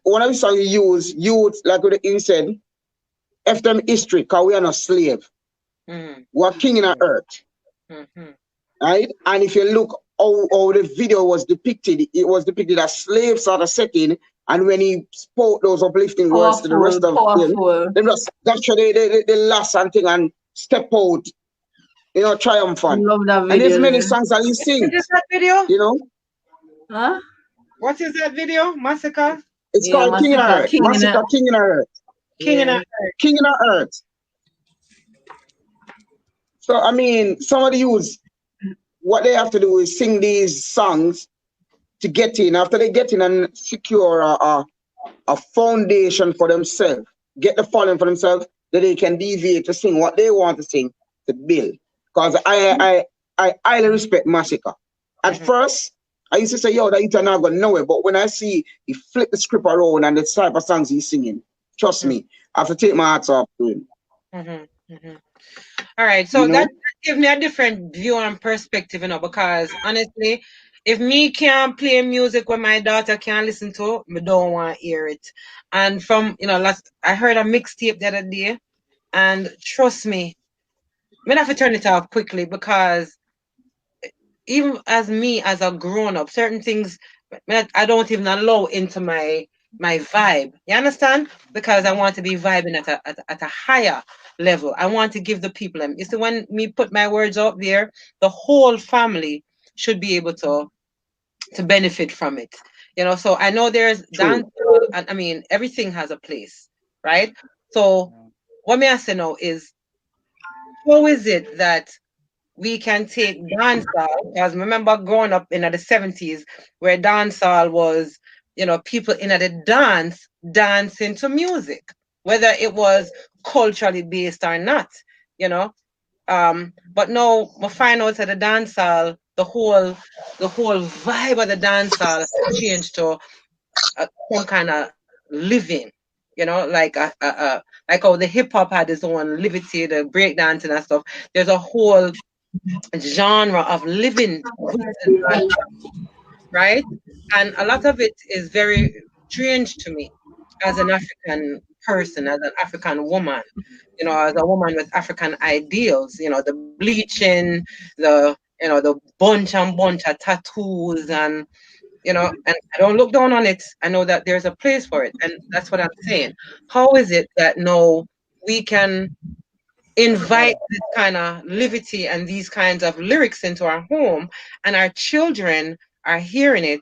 one of the songs he use youth, like what he said, F them history, because we are not slave. Mm-hmm. We are king in our earth. Mm-hmm. Right? And if you look how the video was depicted, it was depicted as slave sort of setting. And when he spoke those uplifting words to the Powerful, rest of them, powerful. they just capture the last and thing and step out, triumphant. Love that And there's video many there. songs that he What is sings, that video? you know. Huh? What is that video? Massacre? It's Yeah, called King in our Massacre Earth. King in it. Massacre King in our Earth. King in Yeah. a King in our Earth. So I mean, some of the youths, what they have to do is sing these songs to get in. After they get in and secure a foundation for themselves, get the following for themselves, that they can deviate to sing what they want to sing to build. Because I highly respect Massacre. At Mhm. first, I used to say, yo, that you're not going to know it. But when I see he flip the script around and the type of songs he's singing, trust me, I have to take my hats off to him. Mm-hmm. Mm-hmm. All right, You so know? that gives me a different view and perspective, because honestly, if me can't play music when my daughter can't listen to, me don't want to hear it. And from, last I heard a mixtape the other day, and trust me, me have to turn it off quickly, because even as me as a grown up, certain things I don't even allow into my vibe. You understand? Because I want to be vibing at a higher level. I want to give the people them. You see, when me put my words out there, the whole family should be able to benefit from it. So I know there's True. dance, and I mean everything has a place, right? So what me I say now is, how is it that we can take dancehall? Because remember growing up in the 70s, where dancehall was, people in the dancing to music, whether it was culturally based or not, you know. But now we find out that the dancehall, the whole vibe of the dancehall has changed to some kind of living, like how the hip hop had its own liberty, the breakdancing and stuff. There's a whole genre of living with the dance, right? And a lot of it is very strange to me as an African person, as an African woman, as a woman with African ideals, the bleaching, the bunch of tattoos, and I don't look down on it. I know that there's a place for it. And that's what I'm saying. How is it that now we can invite this kind of liberty and these kinds of lyrics into our home, and our children are hearing it?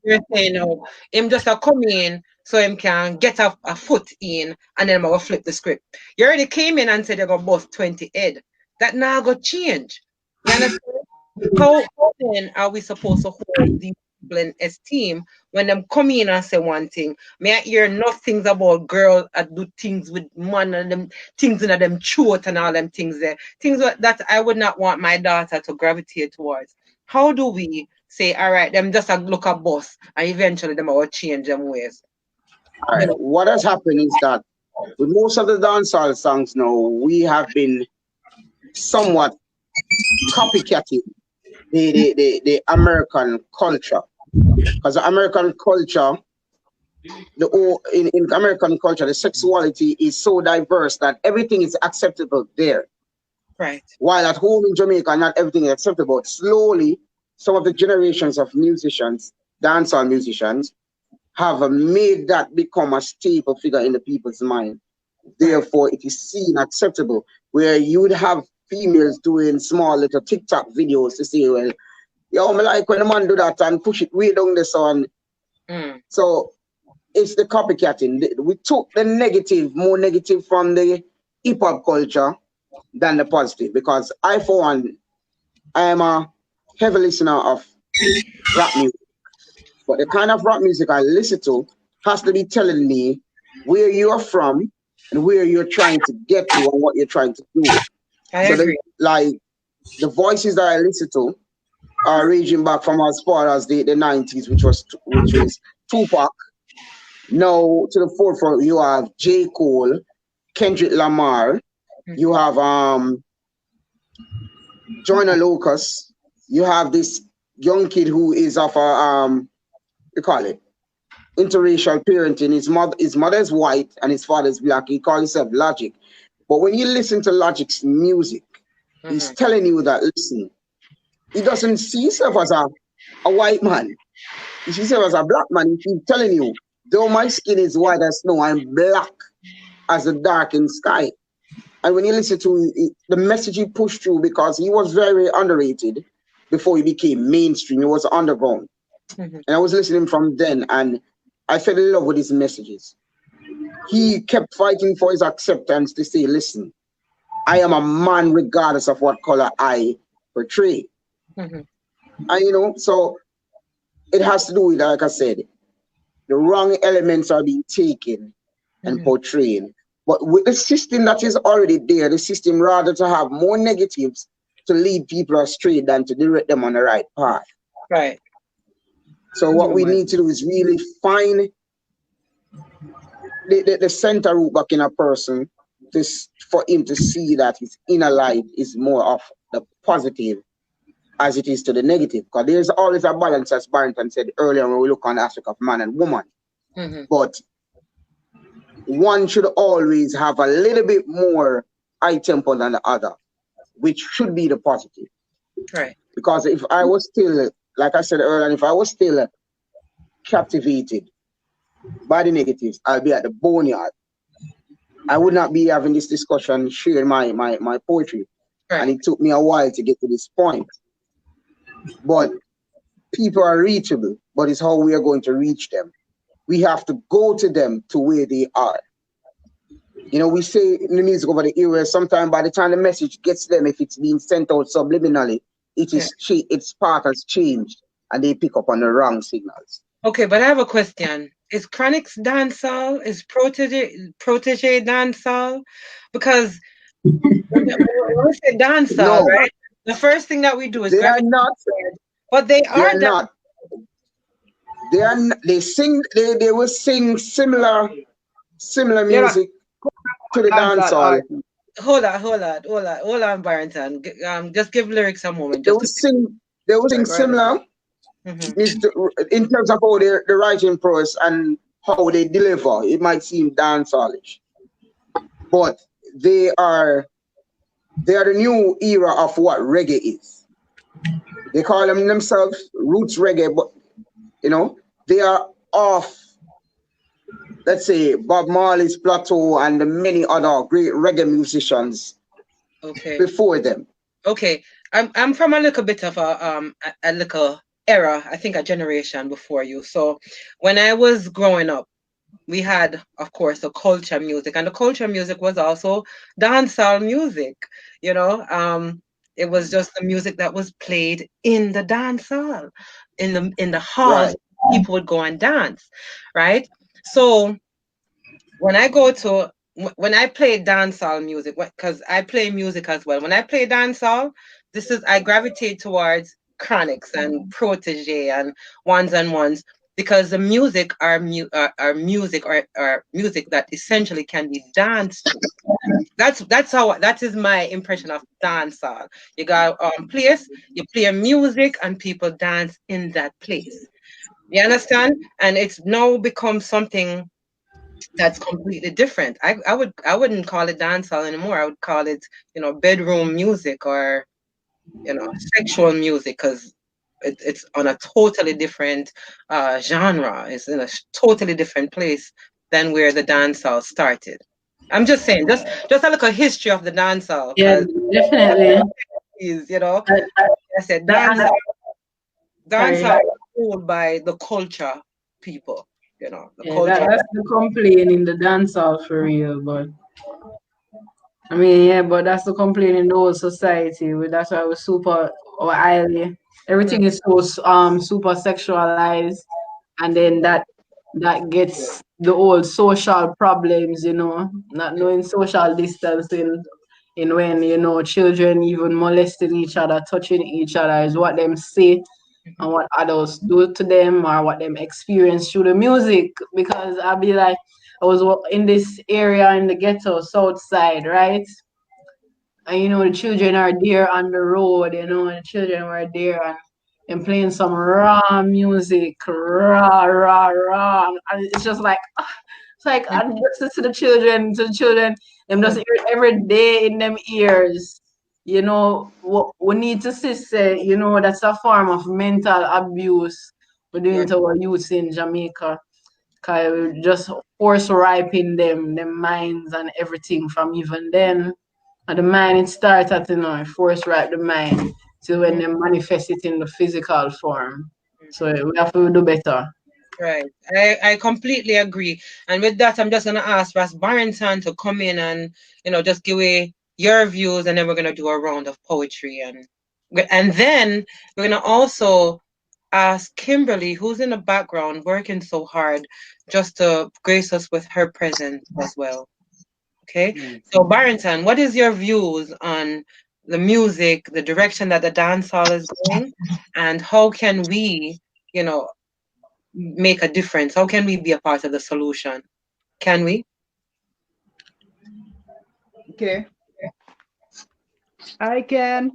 You're saying, no, him just a come in so him can get a foot in, and then I'm going to flip the script. You already came in and said you're going to bust 20 head. That now going to change. You understand? How then are we supposed to hold these people in esteem when them come in and say one thing. May I hear no things about girl that do things with man and them things in them throat and all them things there. Things that I would not want my daughter to gravitate towards. How do we say, all right, them just a look at boss and eventually them will change them ways? All right. What has happened is that with most of the dancehall songs now, we have been somewhat copycatting the American culture. Because the American culture, in American culture, the sexuality is so diverse that everything is acceptable there. Right. While at home in Jamaica, not everything is acceptable. Slowly, some of the generations of musicians, dancehall musicians, have made that become a staple figure in the people's mind. Therefore, it is seen acceptable. Where you would have females doing small little TikTok videos to say, well, yo, me like when the man do that and push it way down the sun. So it's the copycatting. We took the negative, more negative from the hip hop culture than the positive. Because I, for one, I am a heavy listener of rap music. But the kind of rap music I listen to has to be telling me where you're from and where you're trying to get to and what you're trying to do. I agree. The voices that I listen to are ranging back from as far as the 90s, which is Tupac. Now to the forefront, you have J. Cole, Kendrick Lamar, you have Joyner Lucas, you have this young kid who is of a you call it interracial parenting. His mother is white and his father is black. He calls himself Logic. But when you listen to Logic's music, he's telling you that, listen, he doesn't see himself as a white man. He sees himself as a black man. He's telling you, though my skin is white as snow, I'm black as the darkened sky. And when you listen to the message he pushed through, because he was very underrated before he became mainstream, he was underground. And I was listening from then, and I fell in love with his messages. He kept fighting for his acceptance to say, listen, I am a man regardless of what color I portray. And, so it has to do with, like I said, the wrong elements are being taken and portrayed. But with the system that is already there, the system rather to have more negatives to lead people astray than to direct them on the right path. Right. So what we need to do is really find the center root back in a person for him to see that his inner life is more of the positive as it is to the negative. Because there's always a balance, as Barrington said earlier when we look on the aspect of man and woman. But one should always have a little bit more high tempo than the other, which should be the positive. Right. Because if I was still, like I said earlier, if I was still captivated by the negatives, I'll be at the boneyard. I would not be having this discussion, sharing my poetry. Right. And it took me a while to get to this point. But people are reachable, but it's how we are going to reach them. We have to go to them to where they are. We say in the music over the years, sometimes by the time the message gets them, if it's being sent out subliminally, its path has changed and they pick up on the wrong signals. Okay, but I have a question. Is Chronix's dancehall? Is Protege dancehall? Because when we say dancehall, right? The first thing that we do is they are not. But they are not. They are. They sing. They will sing similar music to the dancehall. Hold on, Barrington. Just give lyrics a moment. They will sing similar. In terms of how the writing process and how they deliver, it might seem dancehallish, but they are the new era of what reggae is. They call themselves roots reggae, but they are off, let's say, Bob Marley's plateau and the many other great reggae musicians before them. Okay, I'm from a little bit of a little era, I think a generation before you. So when I was growing up, we had, of course, the culture music, and the culture music was also dancehall music. It was just the music that was played in the dancehall. in the halls, Right. people would go and dance, right? So when I go to when I play dancehall music, because I play music as well. When I play dancehall, I gravitate towards chronics and protege and ones and ones because the music are music or music that essentially can be danced to. That is my impression of dancehall. You got place, you play music and people dance in that place. You understand? And it's now become something that's completely different. I wouldn't call it dancehall anymore. I would call it, bedroom music or, sexual music because it's on a totally different genre. It's in a totally different place than where the dancehall started. I'm just saying, just a little history of the dancehall Yeah, because definitely. is, Uh, I said yeah, and sorry. dancehall is ruled by the culture people, the Yeah, culture. that's the complaint in the dancehall for real, but I mean, yeah, but that's the complaint in the whole society. That's why we're super or highly. Everything is so super sexualized, and then that gets the old social problems. Not knowing social distancing, in when children even molesting each other, touching each other is what them say and what adults do to them or what them experience through the music. Because I'll be like, I was in this area in the ghetto, south side, right? And the children are there on the road, and the children were there and playing some raw music, raw, raw, raw. And it's just like, it's like, I listen to the children, them just hear it every day in them ears. We need to say, that's a form of mental abuse we're doing Right, to our youths in Jamaica. Cause we just force ripen them minds and everything from even then. And the mind it starts at force ripe the mind till when they manifest it in the physical form. So we have to do better. right. I completely agree. And with that, I'm just gonna ask Ras Barrington to come in and just give away your views, and then we're gonna do a round of poetry, and then we're gonna also ask Kimberly, who's in the background working so hard, just to grace us with her presence as well. Okay. Mm. So Barrington, what is your views on the music, the direction that the dance hall is going, and how can we, you know, make a difference? How can we be a part of the solution? Can we? Okay, I can.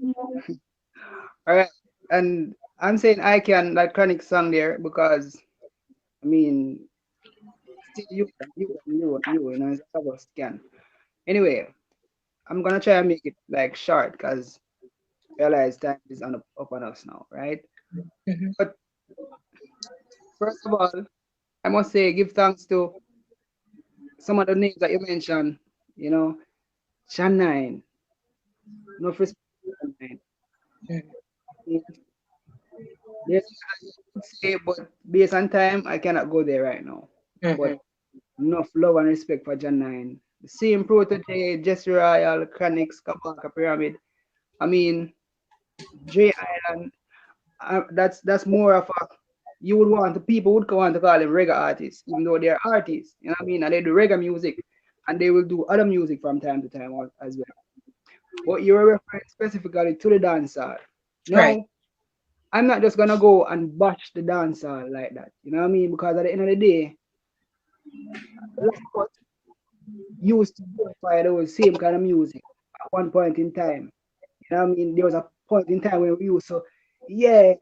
All right, and I'm saying I can that chronic song there because I mean still it's about scan. Anyway, I'm gonna try and make it like short because realize time is up on us now, right? Mhm. But first of all, I must say give thanks to some of the names that you mentioned. You know, Shanine, no respect to Shanine. There's I would say, but based on time, I cannot go there right now. But Mhm. enough love and respect for John Nine. The same protege, Jesse Royal, Chronix, Kabaka Pyramid. I mean, J Island. That's more of a you would want the people would want to call them reggae artists, even though they're artists. You know what I mean? And they do reggae music, and they will do other music from time to time as well. But you're referring specifically to the dancer. Right. No, I'm not just gonna go and bash the dancer like that. You know what I mean? Because at the end of the day, a lot of us used to glorify those same kind of music at one point in time. You know what I mean? There was a point in time when we used to, yeah,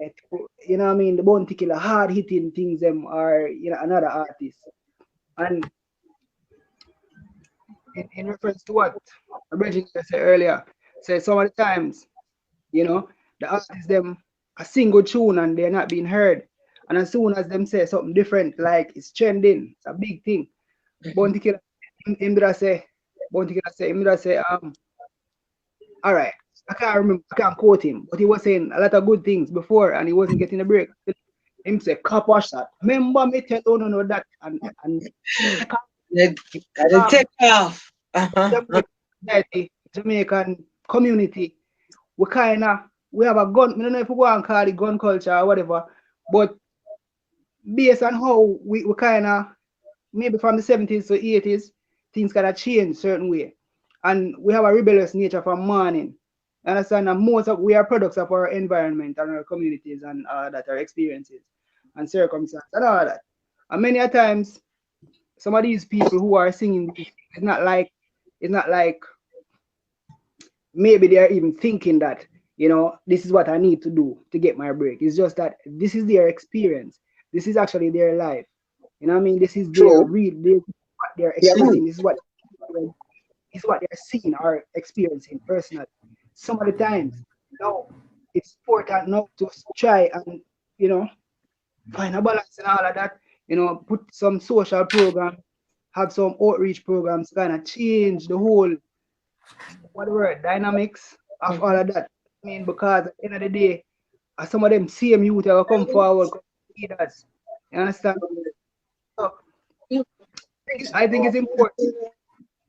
you know what I mean? The Bounty Killer, hard hitting things, them are, another artist. And in reference to what Reggie said earlier, said some of the times, the artists, them, a single tune and they're not being heard. And as soon as them say something different, like it's trending, it's a big thing. Mhm. Bounty Killer, him did I say, him did I say, all right. I can't remember, I can't quote him, but he was saying a lot of good things before and he wasn't getting a break. Him say, copper shot. Remember me tell you no that and Gotta um, take off. Uh-huh. Jamaican society, Jamaican community, we have a gun. I don't know if we go and call it gun culture or whatever, But based on how we kind of, maybe from the 70s to 80s, things kind of change certain way. And we have a rebellious nature from morning. Understand that most of we are products of our environment and our communities and that our experiences and circumstances and all that. And many a times, some of these people who are singing these things, it's not like maybe they're even thinking that, this is what I need to do to get my break. It's just that this is their experience. This is actually their life. You know what I mean? This is their True. real, what they're Yeah, man. experiencing. This is what they're seeing or experiencing personally. Some of the times, it's important now to try and, you know, find a balance and all of that. Put some social program, have some outreach programs, kind of change the whole whatever dynamics of all of that. I mean, because at the end of the day, some of them same youth will come forward, come leaders. You understand? So I think it's important to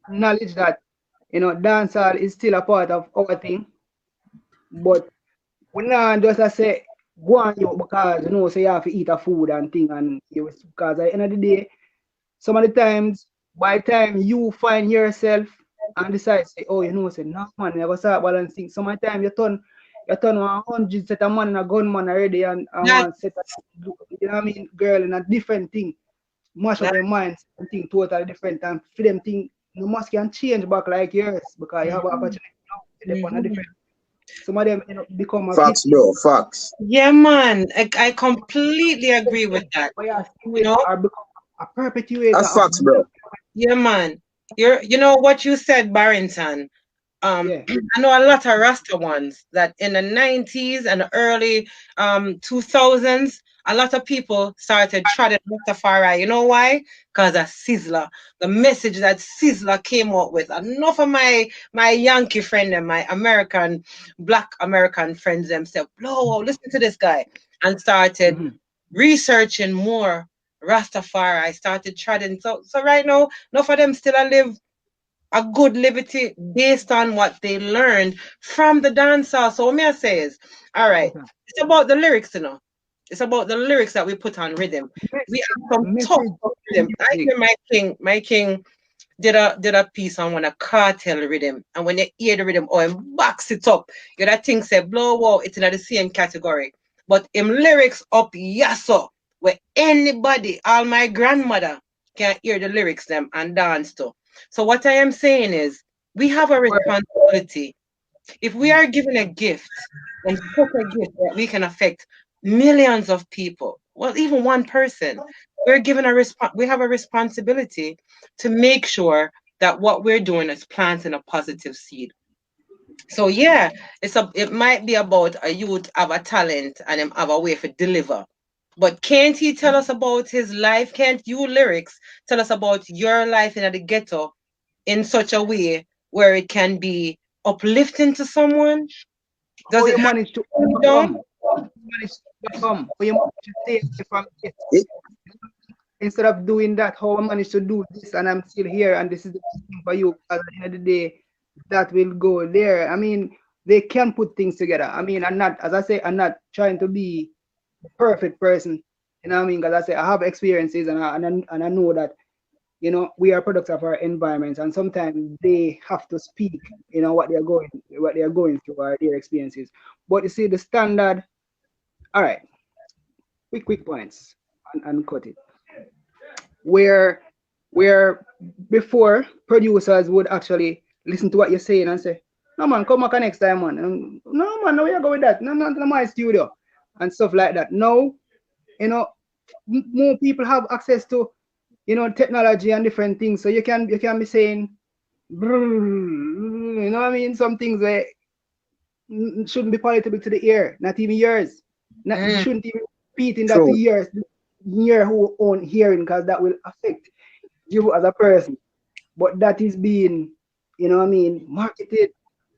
acknowledge that dancehall is still a part of our thing, but we not just say go on you because say you have to eat a food and thing and because at the end of the day, some of the times by the time you find yourself and decide say, oh, say no man, you go start balancing. Some of the time you turn 100 set of man and a gunman already and That, one set of, what I mean, girl in a different thing. Mash up that, your mind, something totally different and for them thing you must can change back like yours because you have an opportunity now to step on a different. Some of them become a Facts, victim bro. Facts. yeah, man. I completely agree with that. or you are You know, or become a perpetuator That's of facts, bro. yeah, man. You know what you said, Barrington. yeah. I know a lot of Rasta ones that in the 90s and early 2000s, a lot of people started treading Rastafari. You know why? Because of Sizzler. The message that Sizzler came out with. Enough of my Yankee friend and my Black American friends them said, "Blow, listen to this guy," and started Mm-hmm. researching more Rastafari. I started treading. So right now, enough of them still live a good liberty based on what they learned from the dancehall. So what me I say is, all right, Okay. it's about the lyrics, you know. It's about the lyrics that we put on rhythm. We have some tough, Message tough in rhythm. I music. hear my king did a piece on one a cartel rhythm, and when you hear the rhythm, or him box it up, you that thing say blow wow, it's in the same category. But him lyrics up yasso, where anybody, all my grandmother can hear the lyrics them and dance to. So what I am saying is we have a Word. responsibility. If we are given a gift and such a gift that we can affect millions of people, well, even one person, we have a responsibility to make sure that what we're doing is planting a positive seed. So yeah, it might be about a youth have a talent and him have a way for deliver. But can't he tell us about his life? Can't you lyrics tell us about your life in the ghetto in such a way where it can be uplifting to someone? How Does it you have manage to to be down? overcome? Manage to overcome. How you manage to stay away from it. It, Instead of doing that, how I manage to do this and I'm still here and this is the best thing for you. At the end of the day, that will go there. I mean, they can put things together. I mean, as I say, I'm not trying to be the perfect person. You know what I mean? Because I say I have experiences and I know that we are products of our environments and sometimes they have to speak what they are going through or their experiences. But you see the standard. All right, quick points and cut it where before producers would actually listen to what you're saying and say, no man, come back next time, man. No man, no, where you go with that? No, not to my studio and stuff like that. Now, you know, more people have access to technology and different things. So you can be saying, you know what I mean? Some things that shouldn't be palatable to the ear, not even yours. Not Mm, shouldn't even repeat in that to true. yours, near who own hearing, because that will affect you as a person. But that is being, what I mean, marketed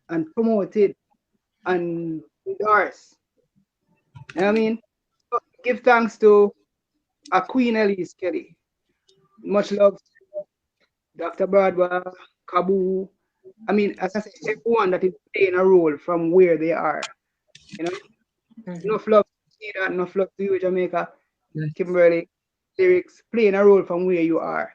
and promoted and endorsed. You know what I mean? So give thanks to a Queen Elise Kelly. Much love, Dr. Bradwa, Kabu. I mean, as I said, everyone that is playing a role from where they are. You know, mhm. enough love. Enough love to you, Jamaica. Yes. Kimberly, lyrics playing a role from where you are.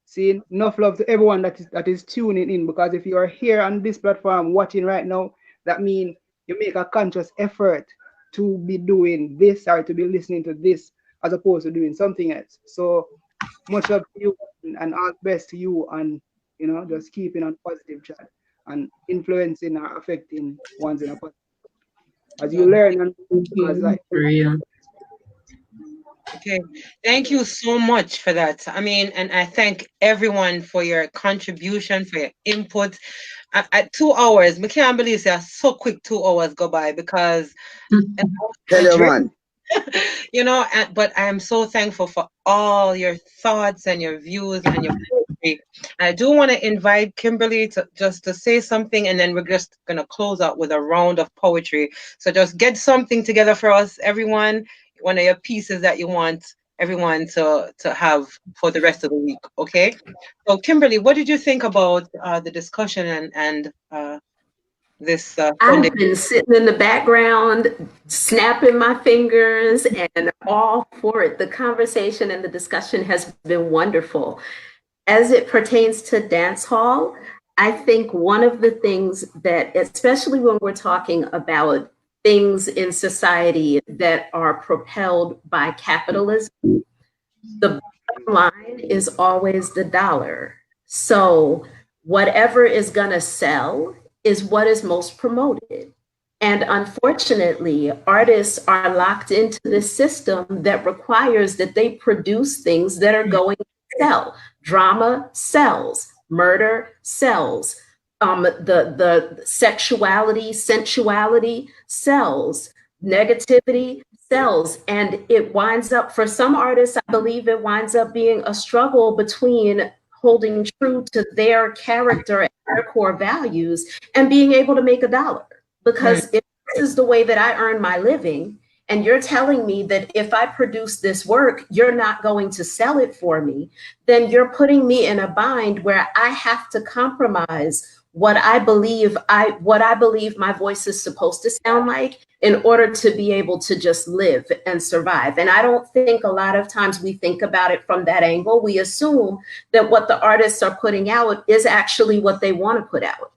See, enough love to everyone that is tuning in, because if you are here on this platform watching right now, that means you make a conscious effort to be doing this or to be listening to this as opposed to doing something else. So much love to you, and all the best to you, and just keeping on positive chat and influencing or affecting ones in a positive as you learn, and Thank as you. like For real. Okay. Thank you so much for that. I mean, and I thank everyone for your contribution, for your input. At 2 hours, I can't believe it's so quick 2 hours go by because Tell I you, dream. man. But I am so thankful for all your thoughts and your views and your poetry. I do want to invite Kimberly to just to say something, and then we're just gonna close out with a round of poetry. So just get something together for us, everyone. One of your pieces that you want everyone to have for the rest of the week. Okay. So Kimberly, what did you think about the discussion and this Sunday? I've been sitting in the background, snapping my fingers, and all for it. The conversation and the discussion has been wonderful. As it pertains to dance hall, I think one of the things that, especially when we're talking about things in society that are propelled by capitalism, the bottom line is always the dollar. So whatever is going to sell is what is most promoted. And unfortunately, artists are locked into this system that requires that they produce things that are going to sell. Drama sells, murder sells, the sexuality, sensuality sells, negativity sells. And it winds up, for some artists, I believe it winds up being a struggle between holding true to their character and their core values and being able to make a dollar. Because if this is the way that I earn my living, and you're telling me that if I produce this work, you're not going to sell it for me, then you're putting me in a bind where I have to compromise what I believe my voice is supposed to sound like in order to be able to just live and survive. And I don't think a lot of times we think about it from that angle. We assume that what the artists are putting out is actually what they want to put out.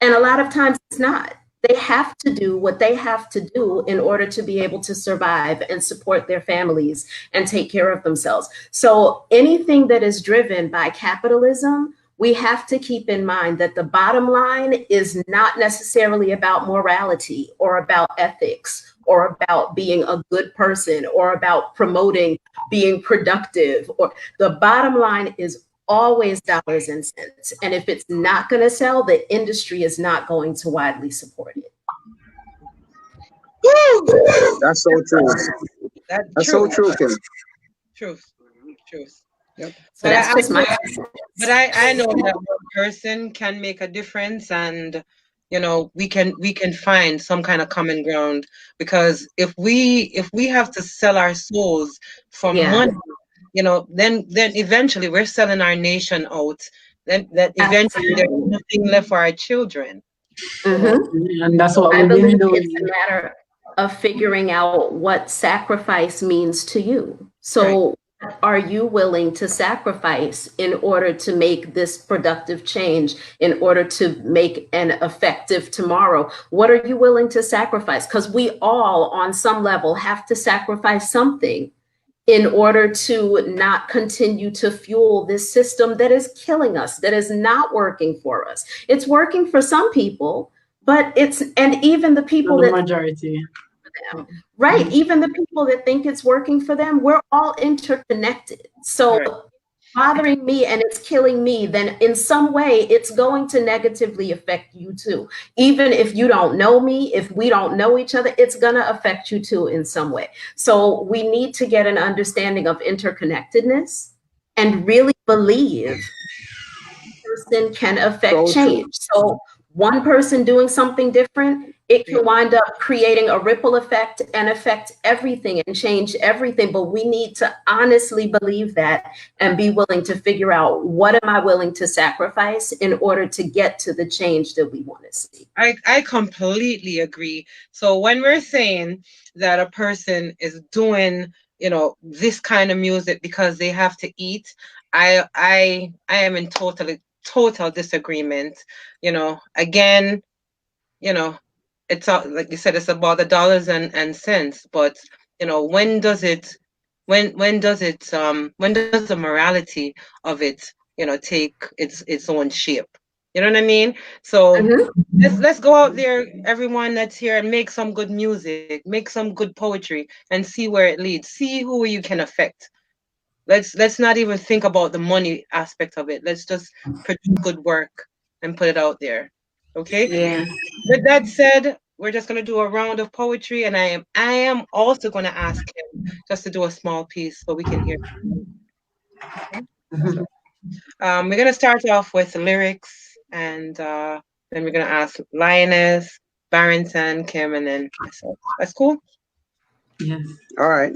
And a lot of times it's not. They have to do what they have to do in order to be able to survive and support their families and take care of themselves. So anything that is driven by capitalism, we have to keep in mind that the bottom line is not necessarily about morality or about ethics or about being a good person or about promoting being productive. Or the bottom line is always dollars and cents. And if it's not going to sell, the industry is not going to widely support it. That's so true. That's so true, Kim. Truth. Yep. So that's just my 2 cents. But I know that one person can make a difference, and we can find some kind of common ground, because if we have to sell our souls for money, then eventually we're selling our nation out. Then that eventually there's nothing left for our children. And that's what I we've believe been doing. it's a matter of figuring out what sacrifice means to you. So are you willing to sacrifice in order to make this productive change, in order to make an effective tomorrow? What are you willing to sacrifice? Because we all, on some level, have to sacrifice something in order to not continue to fuel this system that is killing us, that is not working for us. It's working for some people, but and even the people The majority. Right. Even the people that think it's working for them, we're all interconnected. So bothering me and it's killing me, then in some way it's going to negatively affect you too. Even if you don't know me, if we don't know each other, it's going to affect you too in some way. So we need to get an understanding of interconnectedness and really believe person can affect change. So one person doing something different, it can wind up creating a ripple effect and affect everything and change everything. But we need to honestly believe that and be willing to figure out, what am I willing to sacrifice in order to get to the change that we want to see? I completely agree. So when we're saying that a person is doing, this kind of music because they have to eat, I am in total disagreement. Again, you know, it's like you said, it's about the dollars and cents, but when does it when does the morality of it, take its own shape? You know what I mean? So Mhm. let's go out there, everyone that's here, and make some good music, make some good poetry, and see where it leads. See who you can affect. Let's not even think about the money aspect of it. Let's just produce good work and put it out there. Okay? Yeah. With that said, we're just gonna do a round of poetry, and I am also gonna ask him just to do a small piece so we can hear. Okay? So, we're gonna start off with lyrics, and then we're gonna ask Lioness, Barrington, Kim, and then myself. That's cool. Yes. All right.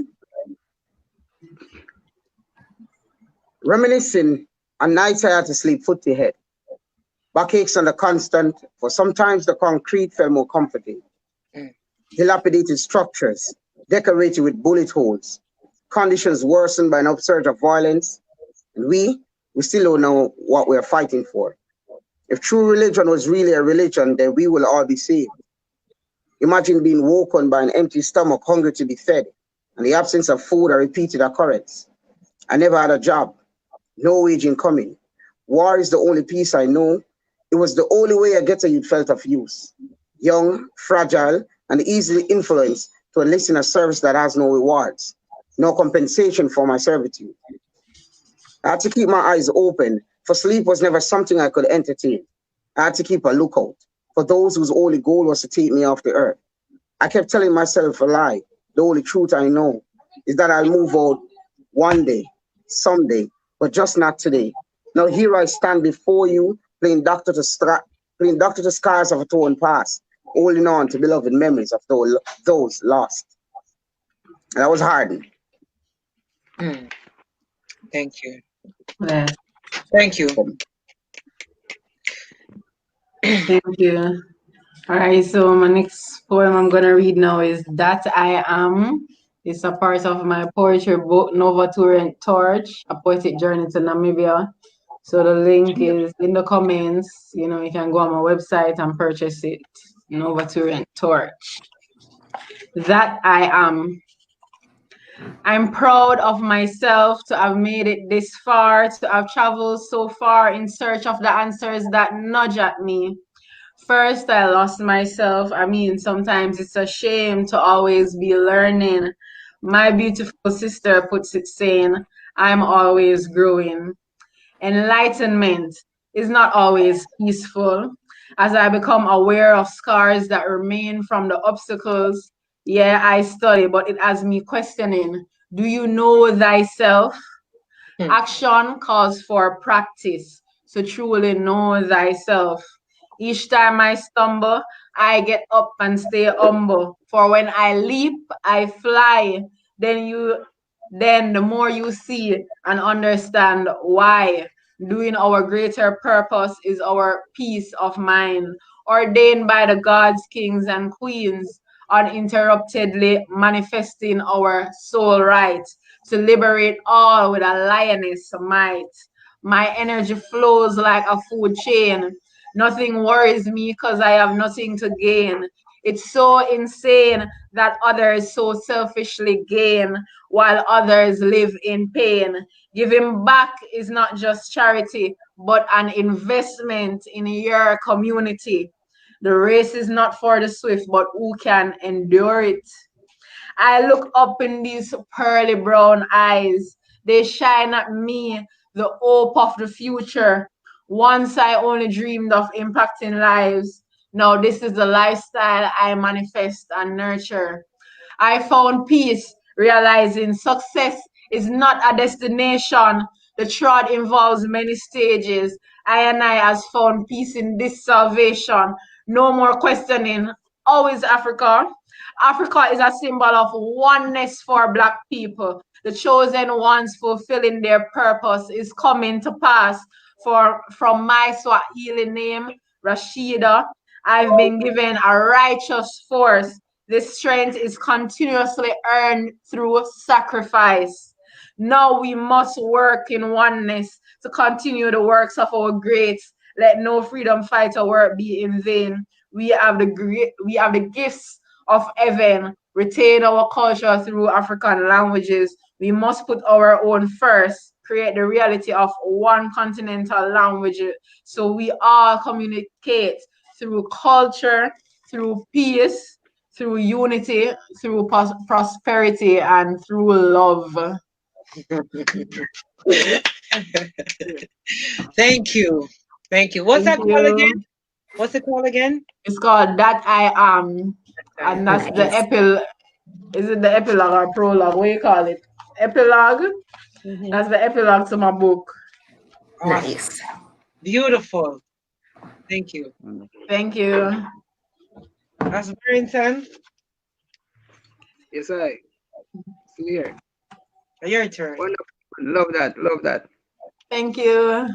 Reminiscing on nights I had to sleep foot to head. Backaches on the constant, for sometimes the concrete felt more comforting. Mm. Dilapidated structures, decorated with bullet holes. Conditions worsened by an upsurge of violence. And we still don't know what we're fighting for. If true religion was really a religion, then we will all be saved. Imagine being woken by an empty stomach, hungry to be fed, and the absence of food a repeated occurrence. I never had a job, no wage incoming. War is the only peace I know. It was the only way a ghetto youth felt of use. Young, fragile, and easily influenced to enlist in a service that has no rewards, no compensation for my servitude. I had to keep my eyes open, for sleep was never something I could entertain. I had to keep a lookout for those whose only goal was to take me off the earth. I kept telling myself a lie. The only truth I know is that I'll move out one day, someday, but just not today. Now here I stand before you, playing doctor to scars of a torn past, holding on to beloved memories of those lost. And that was hard. Mm. Thank you. Yes. Thank you. Thank you. All right, so my next poem I'm gonna read now is That I Am. It's a part of my poetry book, Nova Torrent Torch, A Poetic Journey to Namibia. So the link is in the comments. You can go on my website and purchase it. Nova Torrent Torch. That I am. I'm proud of myself to have made it this far, to have traveled so far in search of the answers that nudge at me. First, I lost myself. I mean, sometimes it's a shame to always be learning. My beautiful sister puts it saying, I'm always growing. Enlightenment is not always peaceful. As I become aware of scars that remain from the obstacles, yeah, I study, but it has me questioning, do you know thyself? Action calls for practice, so truly know thyself. Each time I stumble, I get up and stay humble. For when I leap, I fly. Then the more you see and understand why. Doing our greater purpose is our peace of mind, ordained by the gods, kings, and queens, uninterruptedly manifesting our soul right to liberate all with a lioness might. My energy flows like a food chain. Nothing worries me because I have nothing to gain. It's so insane that others so selfishly gain while others live in pain. Giving back is not just charity, but an investment in your community. The race is not for the swift, but who can endure it. I look up in these pearly brown eyes. They shine at me, the hope of the future. Once I only dreamed of impacting lives. Now this is the lifestyle I manifest and nurture. I found peace, realizing success is not a destination. The trod involves many stages. I has found peace in this salvation. No more questioning How is Africa? Africa is a symbol of oneness for Black people. The chosen ones fulfilling their purpose is coming to pass. From my Swahili name, Rashida, I've been given a righteous force. This strength is continuously earned through sacrifice. Now we must work in oneness to continue the works of our greats. Let no freedom fighter work be in vain. We have the gifts of heaven. Retain our culture through African languages. We must put our own first. Create the reality of one continental language so we all communicate through culture, through peace, through unity, through prosperity, and through love. Thank you. Thank you. What's Thank that called you. again? What's it called again? It's called That I Am. And that's the Nice. Is it the epilogue or prologue? What do you call it? Epilogue? That's the epilogue to my book. Awesome. Nice. Beautiful. Thank you. Thank you. That's Barrington. Yes, I. See here. Your turn. Wonderful. Love that. Love that. Thank you.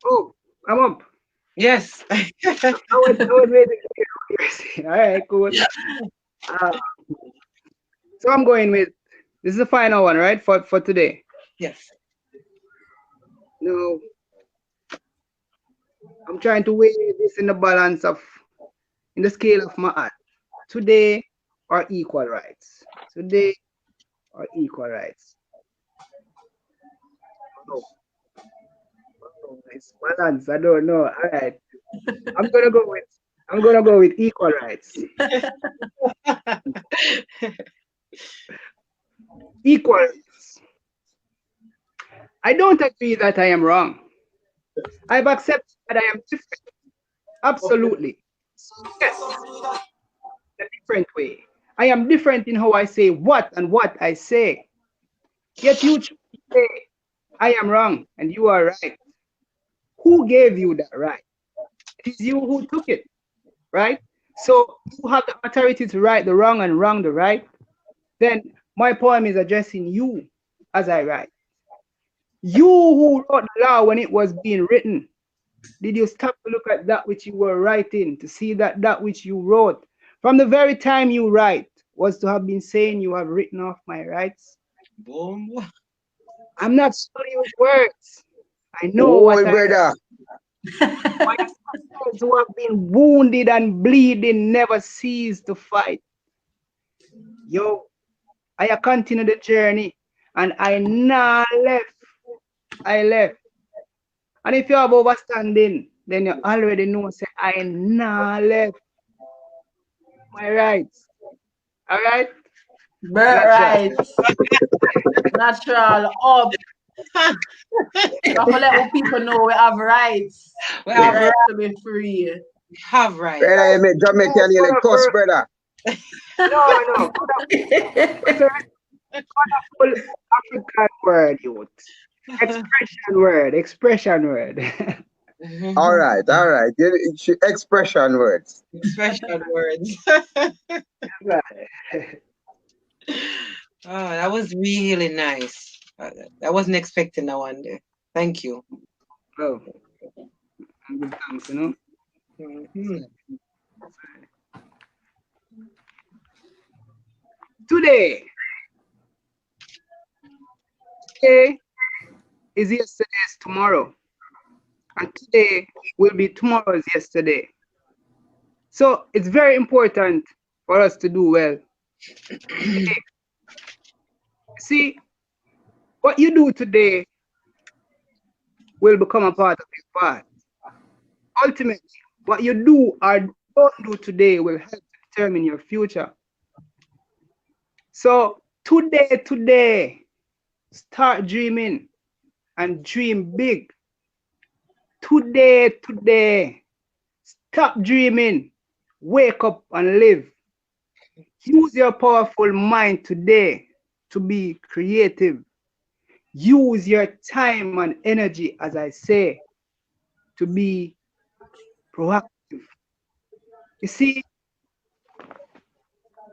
Oh, I'm up. Yes. I was waiting to hear what you're saying. All right, cool. So I'm going with this is the final one, right? For today. Yes. No, I'm trying to weigh this in the balance of in the scale of my art. Today or equal rights. Today or equal rights. Oh, it's balance. I don't know. All right. I'm gonna go with equal rights. Equal rights. I don't agree that I am wrong. I've accepted that I am different. Absolutely. Yes, a different way. I am different in how I say what and what I say. Yet you choose to say I am wrong and you are right. Who gave you that right? It is you who took it, right? So you have the authority to right the wrong and wrong the right. Then my poem is addressing you as I write. You who wrote the law when it was being written, did you stop to look at that which you were writing to see that that which you wrote from the very time you write was to have been saying you have written off my rights? Boom. I'm not studying with words. I know Oh, what I brother. my sons who have been wounded and bleeding never cease to fight. Yo, I continue the journey and I now left. I left. And if you have overstanding, then you already know say I nah left my rights. All right? Right. Natural. Up. You have to let people know we have rights. We have Right right. to be free. Have right. Brother, you make Jamaican you like cuss, brother. No. It's a wonderful African word, youth. Expression word. All right. Expression words. Expression words. Oh, that was really nice. I wasn't expecting that one there. Thank you. Oh, good thanks, you know. Mhm. Today is yesterday's tomorrow, and today will be tomorrow's yesterday. So it's very important for us to do well. See, what you do today will become a part of your past. Ultimately, what you do or don't do today will help to determine your future. So today, start dreaming and dream big. Today, stop dreaming, wake up and live. Use your powerful mind today to be creative. Use your time and energy, as I say, to be proactive. You see,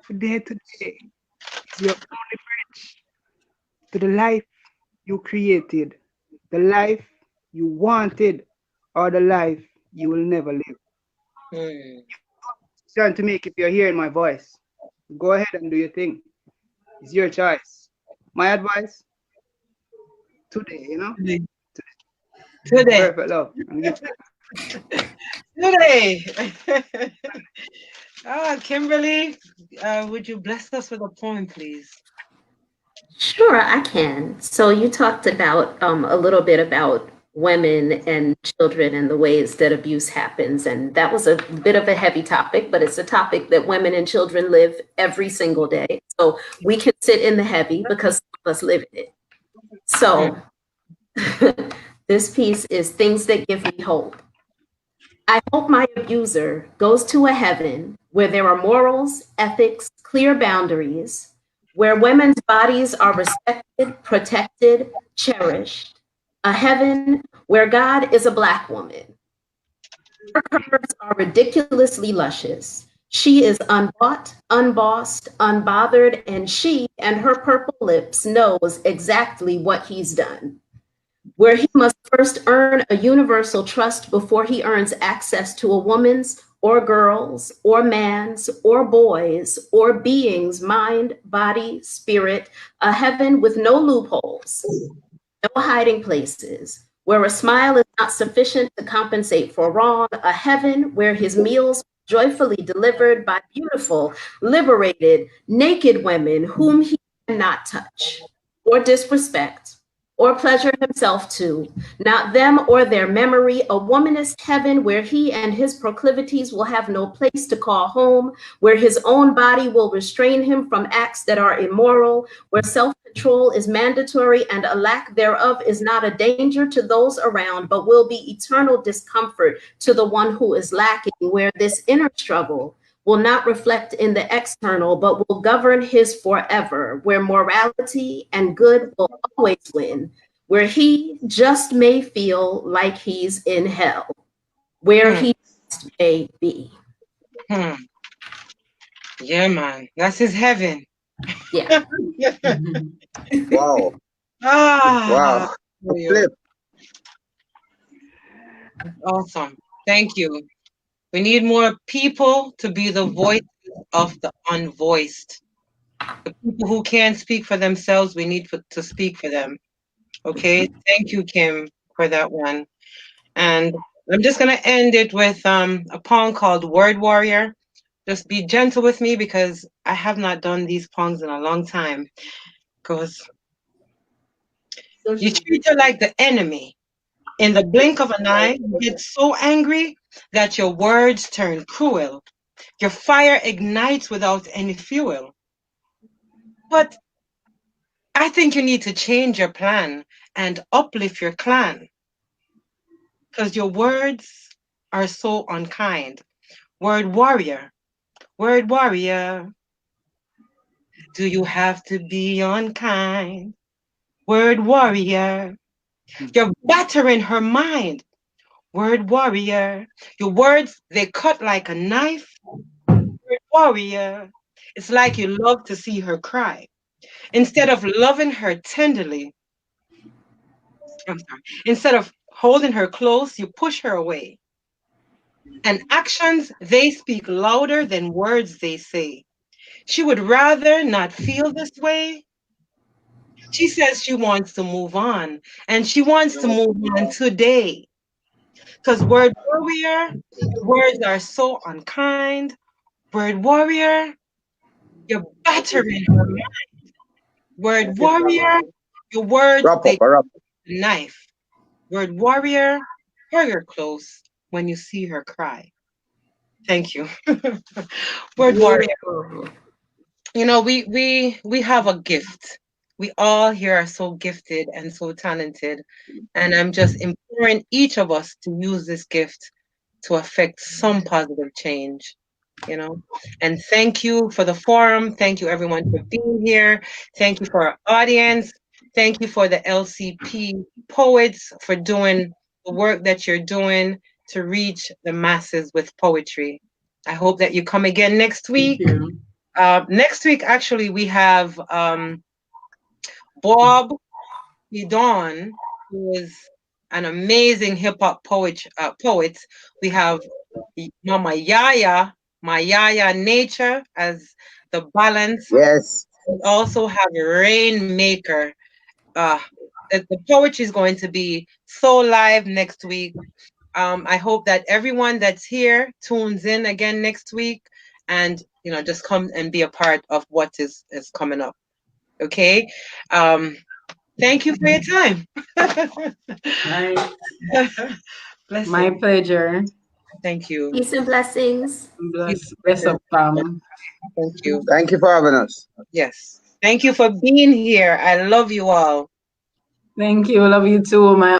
today is your only bridge to the life you created, the life you wanted, or the life you will never live. Hmm. Decision to make if you're hearing my voice. Go ahead and do your thing. It's your choice. My advice today, Today. Today. perfect love. And give Today. Kimberly, would you bless us with a poem, please? Sure, I can. So you talked about a little bit about women and children and the ways that abuse happens, and that was a bit of a heavy topic, but it's a topic that women and children live every single day. So we can sit in the heavy because some of us live in it. Hmm. So this piece is things that give me hope. I hope my abuser goes to a heaven where there are morals, ethics, clear boundaries, where women's bodies are respected, protected, cherished. A heaven where God is a Black woman. Her curves are ridiculously luscious. She is unbought, unbossed, unbothered, and she and her purple lips knows exactly what he's done. Where he must first earn a universal trust before he earns access to a woman's or girl's or man's or boy's or being's mind, body, spirit, a heaven with no loopholes, no hiding places, where a smile is not sufficient to compensate for wrong, a heaven where his meals are joyfully delivered by beautiful, liberated, naked women whom he cannot touch or disrespect or pleasure himself to, not them or their memory, a womanist heaven where he and his proclivities will have no place to call home, where his own body will restrain him from acts that are immoral, where self-control is mandatory and a lack thereof is not a danger to those around, but will be eternal discomfort to the one who is lacking, where this inner struggle will not reflect in the external, but will govern his forever, where morality and good will always win, where he just may feel like he's in hell, where Hmm. he just may be. Hmm. Yeah, man. That's his heaven. Yeah. Wow. Ah, Wow. for you. Flip. Awesome. Thank you. We need more people to be the voice of the unvoiced. The people who can't speak for themselves, we need to speak for them. Okay. Thank you, Kim, for that one. And I'm just gonna end it with a poem called Word Warrior. Just be gentle with me because I have not done these poems in a long time. Because you treat her like the enemy. In the blink of an eye, you get so angry that your words turn cruel. Your fire ignites without any fuel. But I think you need to change your plan and uplift your clan because your words are so unkind. Word warrior, do you have to be unkind? Word warrior, you're battering her mind. Word warrior, your words, they cut like a knife. Word warrior, it's like you love to see her cry. Instead of loving her tenderly, I'm sorry, instead of holding her close, you push her away. And actions, they speak louder than words they say. She would rather not feel this way. She says she wants to move on, and she wants to move on today. Because word warrior, your words are so unkind. Word warrior, you're battering her mind. Word warrior, your words, Wrap up. they Wrap. knife. Word warrior, hug her close when you see her cry. Thank you. Word warrior. Beautiful. We have a gift. We all here are so gifted and so talented. And I'm just imploring each of us to use this gift to affect some positive change, you know. And thank you for the forum. Thank you everyone for being here. Thank you for our audience. Thank you for the LCP poets for doing the work that you're doing to reach the masses with poetry. I hope that you come again next week. Thank you. Next week, actually, we have Bob Don, who is an amazing hip hop poet. We have Mama Yaya, my Yaya Nature as the balance. Yes. We also have Rainmaker. The poetry is going to be so live next week. I hope that everyone that's here tunes in again next week, and just come and be a part of what is coming up. Okay. Thank you for your time. Right. My Blessing. pleasure. Thank you. Peace and blessings. Bless up, Thank you. Thank you for having us. Yes. Thank you for being here. I love you all. Thank you. Love you too, my